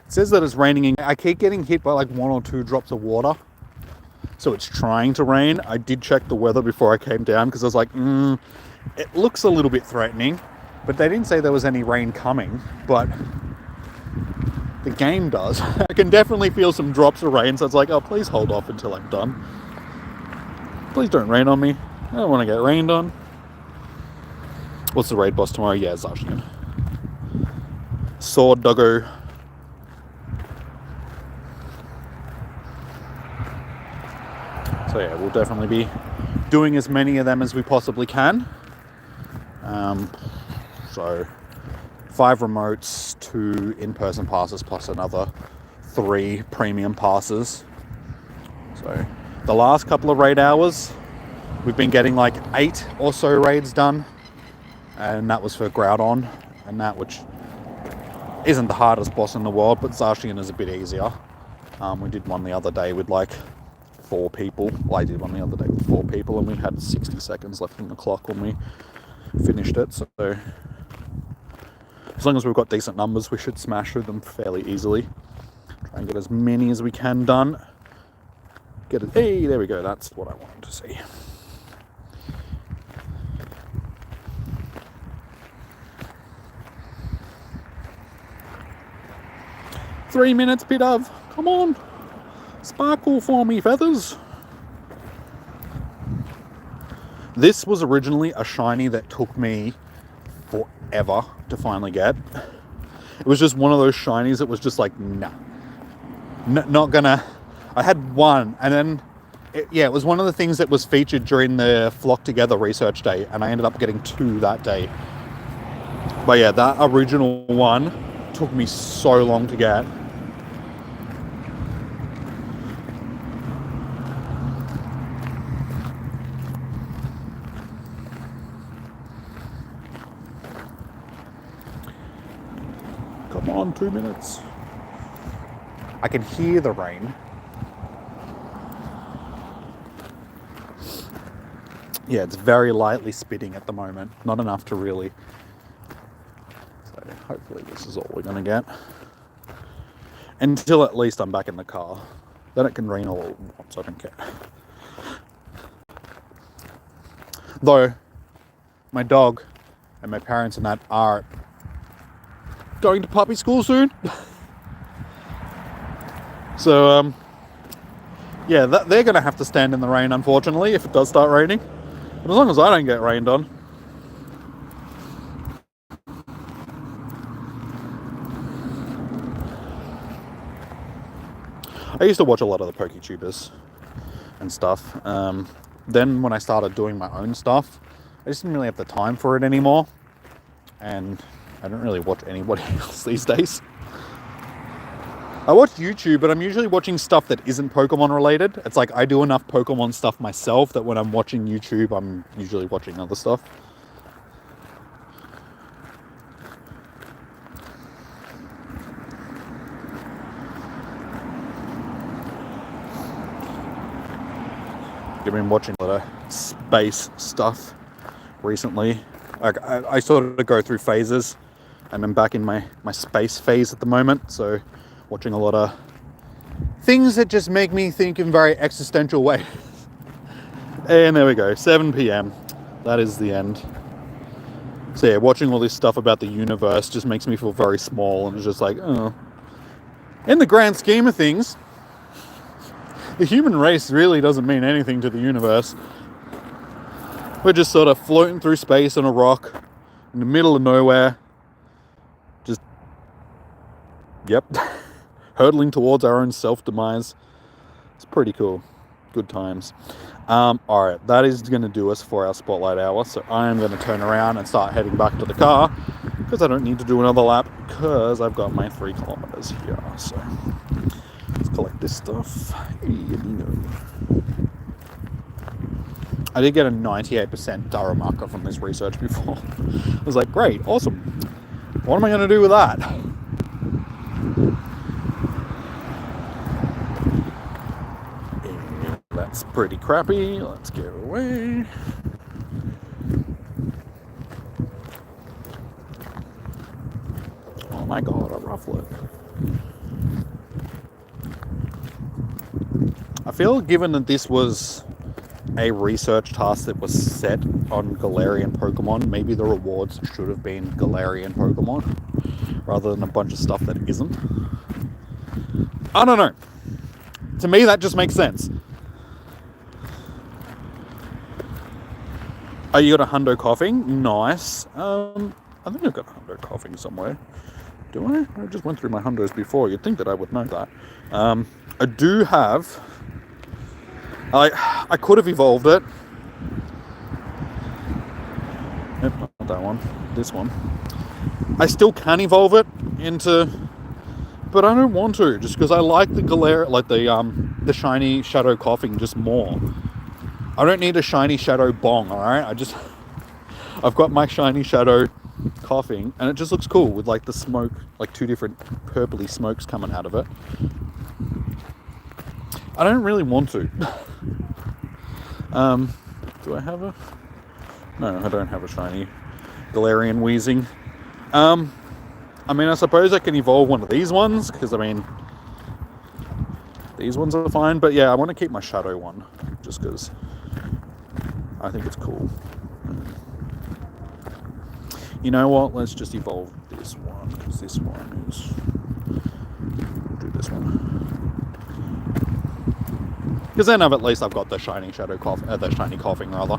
It says that it's raining. I keep getting hit by like 1 or 2 drops of water. So it's trying to rain. I did check the weather before I came down because I was like, it looks a little bit threatening. But they didn't say there was any rain coming. But the game does. I can definitely feel some drops of rain. So it's like, oh, please hold off until I'm done. Please don't rain on me. I don't want to get rained on. What's the raid boss tomorrow? Yeah, Zacian. Sword Doggo. So yeah, we'll definitely be doing as many of them as we possibly can. So 5 remotes, 2 in-person passes, plus another 3 premium passes. So the last couple of raid hours, we've been getting like 8 or so raids done. And that was for Groudon, and that which isn't the hardest boss in the world, but Zacian is a bit easier. We did one the other day with like 4 people. Well, I did one the other day with 4 people, and we had 60 seconds left on the clock when we finished it. So as long as we've got decent numbers, we should smash through them fairly easily. Try and get as many as we can done. Get it. Hey, there we go. That's what I wanted to see. Three minutes, Pidove. Come on. Sparkle for me, feathers. This was originally a shiny that took me forever to finally get. It was just one of those shinies that was just like, nah. Not gonna... I had one, and then... It was one of the things that was featured during the Flock Together research day, and I ended up getting 2 that day. But yeah, that original one took me so long to get. Come on, 2 minutes. I can hear the rain. Yeah, it's very lightly spitting at the moment. Not enough to really... So hopefully this is all we're going to get. Until at least I'm back in the car. Then it can rain all it wants, I don't care. Though, my dog and my parents and that are going to puppy school soon. So, yeah, they're going to have to stand in the rain, unfortunately, if it does start raining. But as long as I don't get rained on. I used to watch a lot of the PokeTubers and stuff. Then when I started doing my own stuff, I just didn't really have the time for it anymore. And I don't really watch anybody else these days. I watch YouTube, but I'm usually watching stuff that isn't Pokemon related. It's like I do enough Pokemon stuff myself that when I'm watching YouTube, I'm usually watching other stuff. I've been watching a lot of space stuff recently. I sort of go through phases, and I'm back in my space phase at the moment, so watching a lot of things that just make me think in very existential ways. And there we go, 7 p.m. That is the end. So yeah, watching all this stuff about the universe just makes me feel very small, and it's just like, oh. In the grand scheme of things, the human race really doesn't mean anything to the universe. We're just sort of floating through space on a rock in the middle of nowhere. Just, yep. Hurtling towards our own self-demise. It's pretty cool. Good times. Alright, that is going to do us for our Spotlight Hour. So I am going to turn around and start heading back to the car, because I don't need to do another lap. because I've got my 3 kilometers here. So let's collect this stuff. I did get a 98% Durham marker from this research before. I was like, great, awesome. What am I going to do with that? Yeah, that's pretty crappy. Let's get away. Oh my god, a rufflet. I feel given that this was a research task that was set on Galarian Pokemon, maybe the rewards should have been Galarian Pokemon rather than a bunch of stuff that isn't. I don't know. To me, that just makes sense. Oh, you got a hundo coughing? Nice. I think I've got a hundo coughing somewhere. Do I? I just went through my hundos before. You'd think that I would know that. I do have... I could have evolved it. Nope, not that one. This one. I still can evolve it into... But I don't want to, just because I like the the shiny Shadow Coughing just more. I don't need a shiny Shadow Bong, alright? I've got my shiny Shadow Coughing, and it just looks cool with like the smoke, like 2 different purpley smokes coming out of it. I don't really want to. Do I have a... No, I don't have a shiny Galarian Wheezing. I mean, I suppose I can evolve one of these ones, because, I mean, these ones are fine. But, yeah, I want to keep my Shadow one, just because I think it's cool. You know what? Let's just evolve this one, because this one is... We'll do this one. Because then at least I've got the shiny Shadow Cough, the shiny Coughing rather.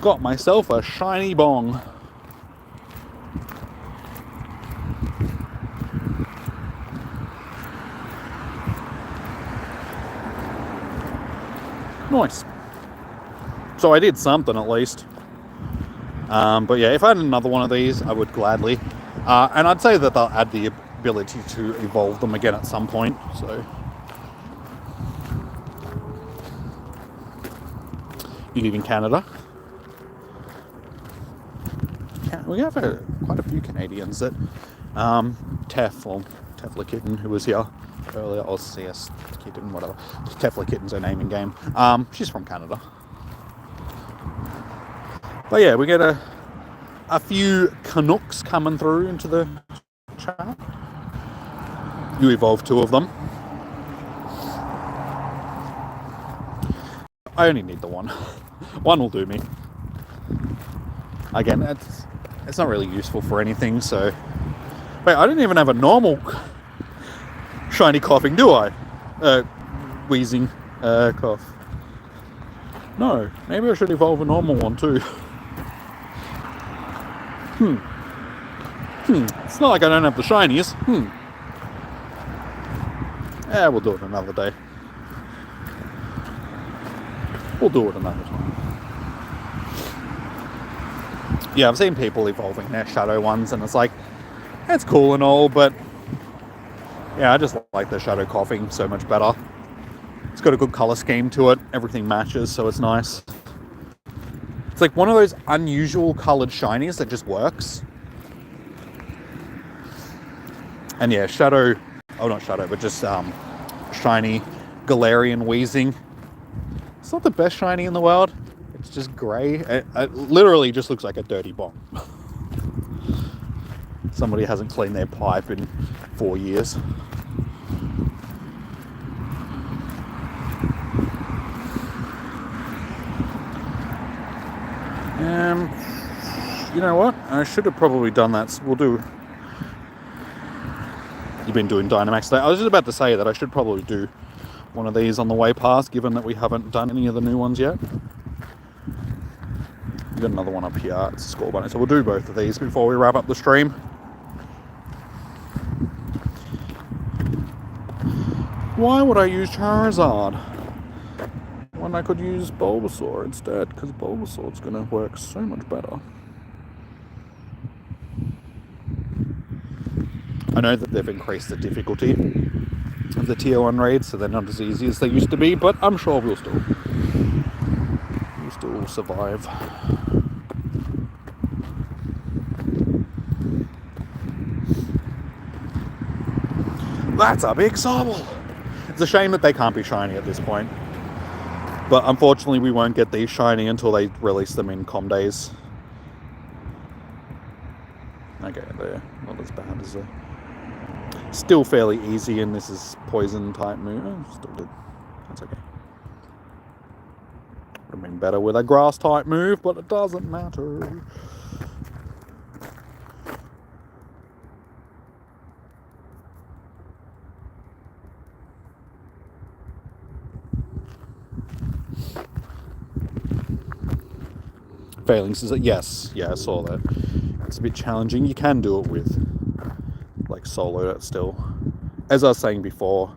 Got myself a shiny Bong. Nice. So I did something at least. But yeah, if I had another one of these, I would gladly. And I'd say that they'll add the ability to evolve them again at some point. So. You live in Canada? We have quite a few Canadians that... Tefla Kitten, who was here earlier, or CS Kitten, whatever. Tefla Kitten's her name in game. She's from Canada. But yeah, we get a few Canucks coming through into the chat. You evolve 2 of them. I only need the one. One will do me. Again, it's not really useful for anything, so... Wait, I didn't even have a normal shiny Coughing, do I? Wheezing cough. No, maybe I should evolve a normal one too. It's not like I don't have the shinies. Yeah, we'll do it another day. We'll do it another time. Yeah, I've seen people evolving their Shadow ones, and it's like, it's cool and all, but yeah, I just like the Shadow Coughing so much better. It's got a good color scheme to it. Everything matches, so it's nice. It's like one of those unusual colored shinies that just works. And yeah, Shadow, oh not Shadow, but just shiny Galarian Wheezing. It's not the best shiny in the world. It's just grey. It literally just looks like a dirty Bong. Somebody hasn't cleaned their pipe in 4 years. You know what? I should have probably done that. We'll do... You've been doing Dynamax today. I was just about to say that I should probably do one of these on the way past, given that we haven't done any of the new ones yet. We've got another one up here. It's a score button. So we'll do both of these before we wrap up the stream. Why would I use Charizard when I could use Bulbasaur instead? Because Bulbasaur's going to work so much better. I know that they've increased the difficulty of the tier 1 raids, so they're not as easy as they used to be, but I'm sure we'll still survive. That's a big sobble. It's a shame that they can't be shiny at this point, but unfortunately we won't get these shiny until they release them in Com Days. Okay, they're not as bad as they. Still fairly easy, and this is poison type move. Oh, still did. That's okay. Would have been better with a grass type move, but it doesn't matter. Failings is that yes, I saw that. It's a bit challenging. You can do it with like solo. It still, as I was saying before.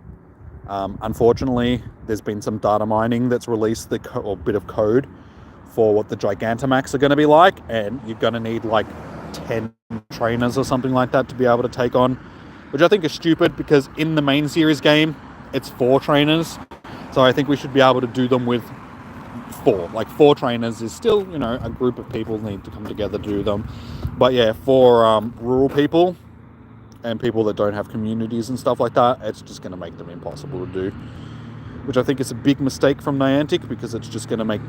Unfortunately, there's been some data mining that's released the bit of code for what the Gigantamax are going to be like, and you're going to need like 10 trainers or something like that to be able to take on, which I think is stupid because in the main series game, it's 4 trainers. So I think we should be able to do them with 4. Like 4 trainers is still, you know, a group of people need to come together to do them. But yeah, for rural people and people that don't have communities and stuff like that, it's just going to make them impossible to do, which I think is a big mistake from Niantic, because it's just going to make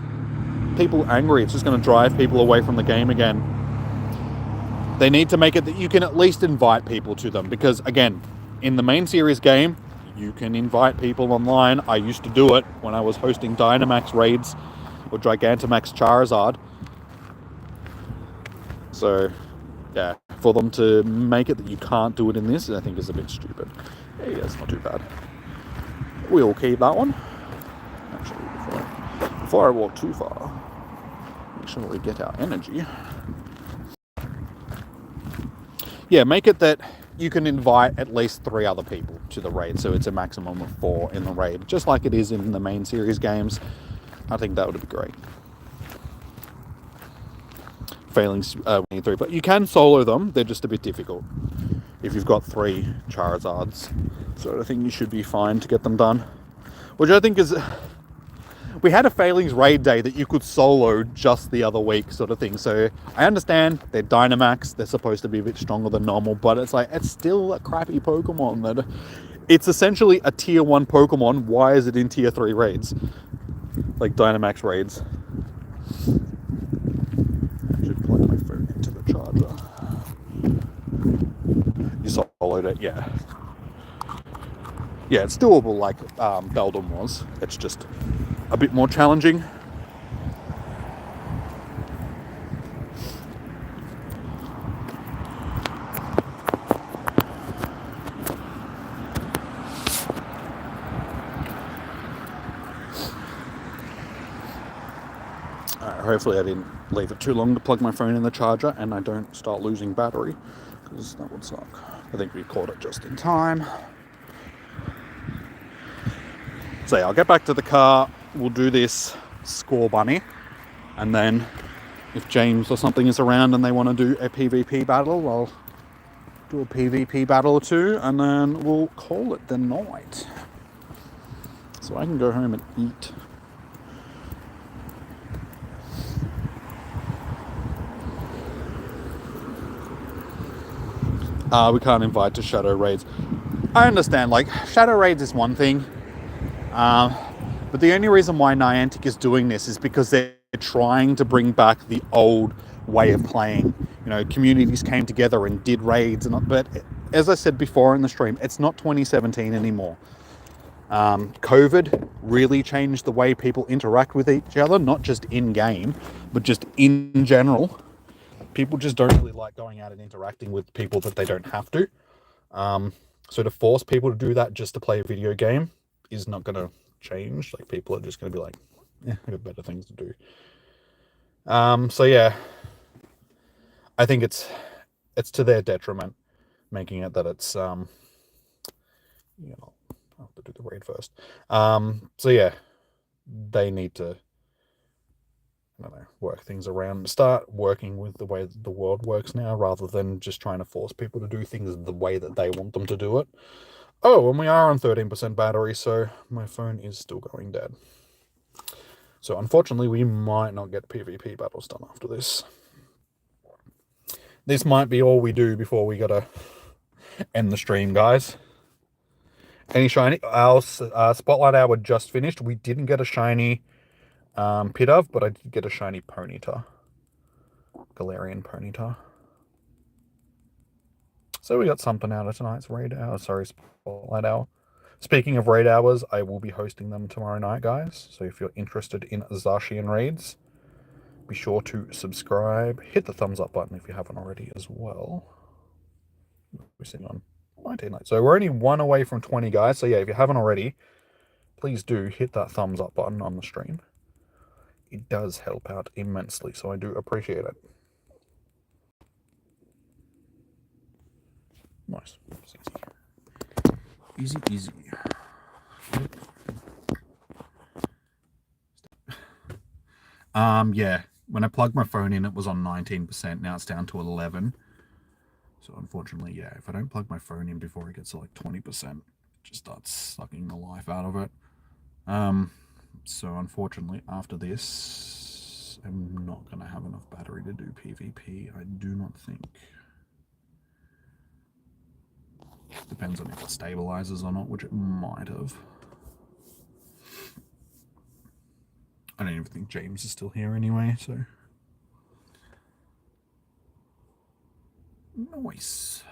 people angry. It's just going to drive people away from the game again. They need to make it that you can at least invite people to them, because again, in the main series game, you can invite people online. I used to do it when I was hosting Dynamax raids or Gigantamax Charizard. So yeah, for them to make it that you can't do it in this, I think is a bit stupid. Hey, that's not too bad. We'll keep that one. Actually, before I walk too far, make sure we get our energy. Yeah, make it that you can invite at least 3 other people to the raid, so it's a maximum of 4 in the raid, just like it is in the main series games. I think that would be great. Failings 3, but you can solo them. They're just a bit difficult if you've got 3 Charizards. So I think you should be fine to get them done. Which I think is, we had a Failings raid day that you could solo just the other week, sort of thing. So I understand they're Dynamax, they're supposed to be a bit stronger than normal, but it's like, it's still a crappy Pokemon. That it's essentially a tier 1 Pokemon. Why is it in tier 3 raids, like Dynamax raids? Plug my phone into the charger. You soloed it, yeah. Yeah, it's doable like Beldum was. It's just a bit more challenging. Hopefully I didn't leave it too long to plug my phone in the charger and I don't start losing battery, because that would suck. I think we caught it just in time. So yeah, I'll get back to the car, we'll do this Score Bunny, and then if James or something is around and they want to do a PvP battle, I'll do a PvP battle or 2, and then we'll call it the night. So I can go home and eat. We can't invite to Shadow Raids. I understand, like, Shadow Raids is one thing, but the only reason why Niantic is doing this is because they're trying to bring back the old way of playing. You know, communities came together and did raids, but as I said before in the stream, it's not 2017 anymore. COVID really changed the way people interact with each other, not just in-game, but just in general. People just don't really like going out and interacting with people that they don't have to. So to force people to do that just to play a video game is not going to change. Like, people are just going to be like, I got better things to do. So yeah, I think it's to their detriment, making it that it's, I'll have to do the raid first. So yeah, they need to I don't know, work things around, start working with the way the world works now, rather than just trying to force people to do things the way that they want them to do it. Oh, and we are on 13% battery, so my phone is still going dead. So unfortunately, we might not get PvP battles done after this. This might be all we do before we gotta end the stream, guys. Any shiny? Our Spotlight Hour just finished. We didn't get a shiny Pidove, but I did get a shiny Ponyta. Galarian Ponyta. So we got something out of tonight's raid hour. Sorry, Spotlight Hour. Speaking of raid hours, I will be hosting them tomorrow night, guys. So if you're interested in Zacian raids, be sure to subscribe. Hit the thumbs up button if you haven't already as well. We're sitting on 19 nights. So we're only one away from 20, guys. So yeah, if you haven't already, please do hit that thumbs up button on the stream. It does help out immensely, so I do appreciate it. Nice. Easy, easy. Yeah. When I plugged my phone in, it was on 19%. Now it's down to 11. So unfortunately, yeah, if I don't plug my phone in before it gets to like 20%, it just starts sucking the life out of it. So unfortunately, after this, I'm not going to have enough battery to do PvP. I do not think. Depends on if it stabilizes or not, which it might have. I don't even think James is still here anyway, so. Nice.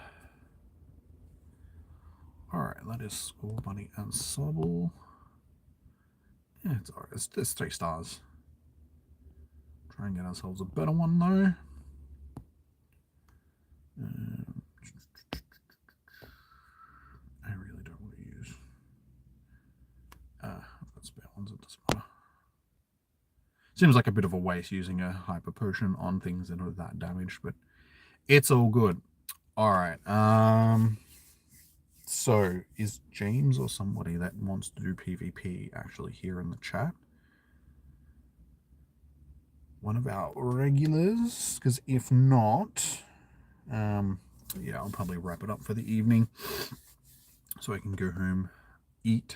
Alright, that is Score Bunny and Sobble. Yeah, it's alright. It's 3 stars. Try and get ourselves a better one though. I really don't want to use. I've got spare ones, it doesn't matter. Seems like a bit of a waste using a hyper potion on things that are that damaged, but it's all good. Alright, so is James or somebody that wants to do PvP actually here in the chat? One of our regulars? Because if not, yeah, I'll probably wrap it up for the evening so I can go home, eat.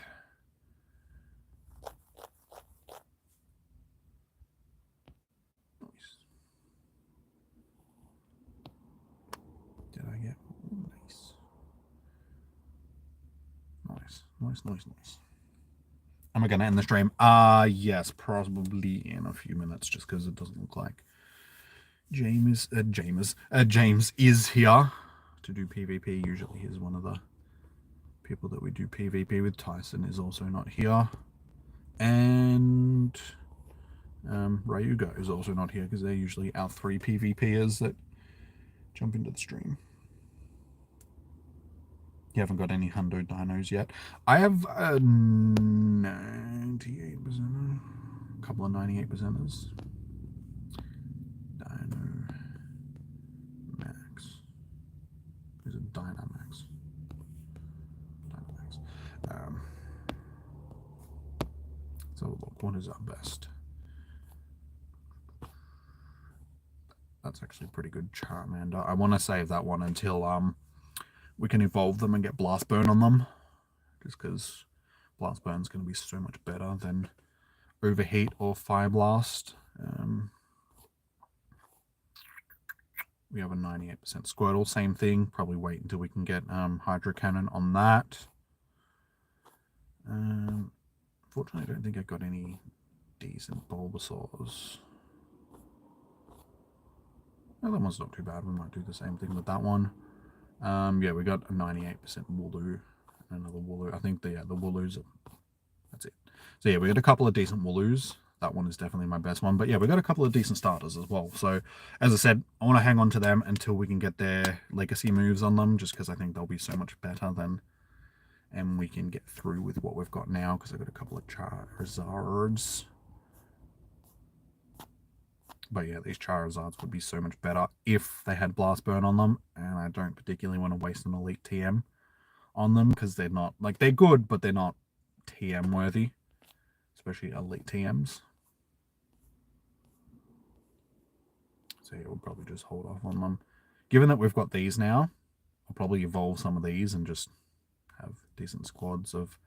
Nice. Did I get nice? Nice. Am I going to end the stream? Yes, probably in a few minutes, just because it doesn't look like James is here to do PvP. Usually he's one of the people that we do PvP with. Tyson is also not here. And Ryuga is also not here because they're usually our 3 PvPers that jump into the stream. You haven't got any hundo dinos yet. I have 98%, a couple of 98%ers. Dino Max. Is it Dynamax? Dynamax. So look, what is our best? That's actually a pretty good Charmander. I want to save that one until we can evolve them and get Blast Burn on them. Just because Blast Burn is going to be so much better than Overheat or Fire Blast. We have a 98% Squirtle, same thing. Probably wait until we can get Hydro Cannon on that. Fortunately, I don't think I got any decent Bulbasaurs. No, that one's not too bad. We might do the same thing with that one. Yeah, we got a 98% Wooloo and another Wooloo. I think the Wooloos, that's it. So yeah, we got a couple of decent Wooloos. That one is definitely my best one. But yeah, we got a couple of decent starters as well. So as I said, I want to hang on to them until we can get their legacy moves on them, just because I think they'll be so much better than, and we can get through with what we've got now, because I've got a couple of Charizards. But yeah, these Charizards would be so much better if they had Blast Burn on them, and I don't particularly want to waste an Elite TM on them, because they're not, like, they're good, but they're not TM worthy, especially Elite TMs. So yeah, we'll probably just hold off on them. Given that we've got these now, I'll probably evolve some of these and just have decent squads of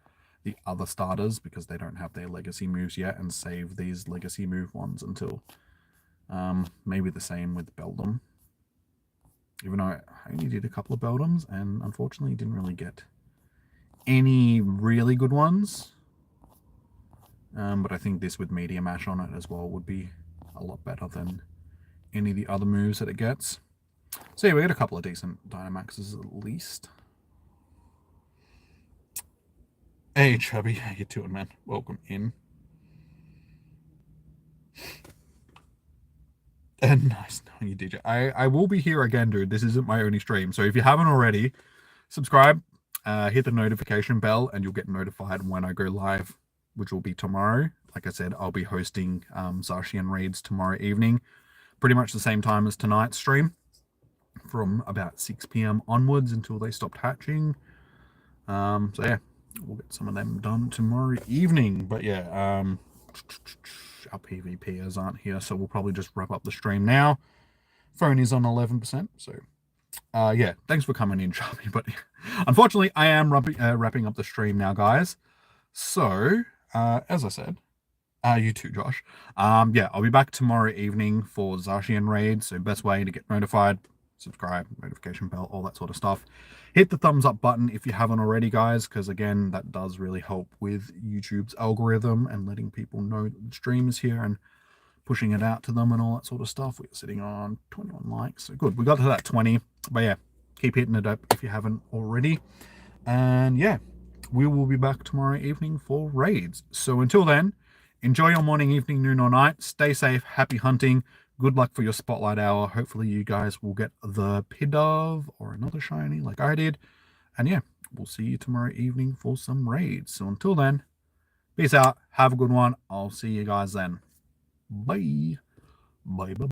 the other starters because they don't have their legacy moves yet, and save these legacy move ones until maybe the same with Beldum. Even though I only did a couple of Beldums and unfortunately didn't really get any really good ones. But I think this with Meteor Mash on it as well would be a lot better than any of the other moves that it gets. So yeah, we get a couple of decent Dynamaxes at least. Hey Chubby, how you doing, man? Welcome in. And nice knowing you, DJ. I will be here again, dude. This isn't my only stream. So if you haven't already, subscribe, hit the notification bell, and you'll get notified when I go live, which will be tomorrow. Like I said, I'll be hosting Zacian raids tomorrow evening, pretty much the same time as tonight's stream, from about 6 p.m. onwards until they stopped hatching. So yeah, we'll get some of them done tomorrow evening. But yeah, our PvPers aren't here, so we'll probably just wrap up the stream now. Phone is on 11%, so yeah, thanks for coming in, Sharpie. But unfortunately, I am wrapping up the stream now, guys. So as I said, you too, Josh. Yeah, I'll be back tomorrow evening for Zacian raid. So best way to get notified, subscribe, notification bell, all that sort of stuff. Hit the thumbs up button if you haven't already, guys, because again, that does really help with YouTube's algorithm and letting people know that the stream is here and pushing it out to them and all that sort of stuff. We're sitting on 21 likes, so good. We got to that 20, but yeah, keep hitting it up if you haven't already. And yeah, we will be back tomorrow evening for raids. So until then, enjoy your morning, evening, noon, or night. Stay safe. Happy hunting. Good luck for your Spotlight Hour. Hopefully you guys will get the Pidove or another shiny like I did. And yeah, we'll see you tomorrow evening for some raids. So until then, peace out. Have a good one. I'll see you guys then. Bye. Bye. Bye.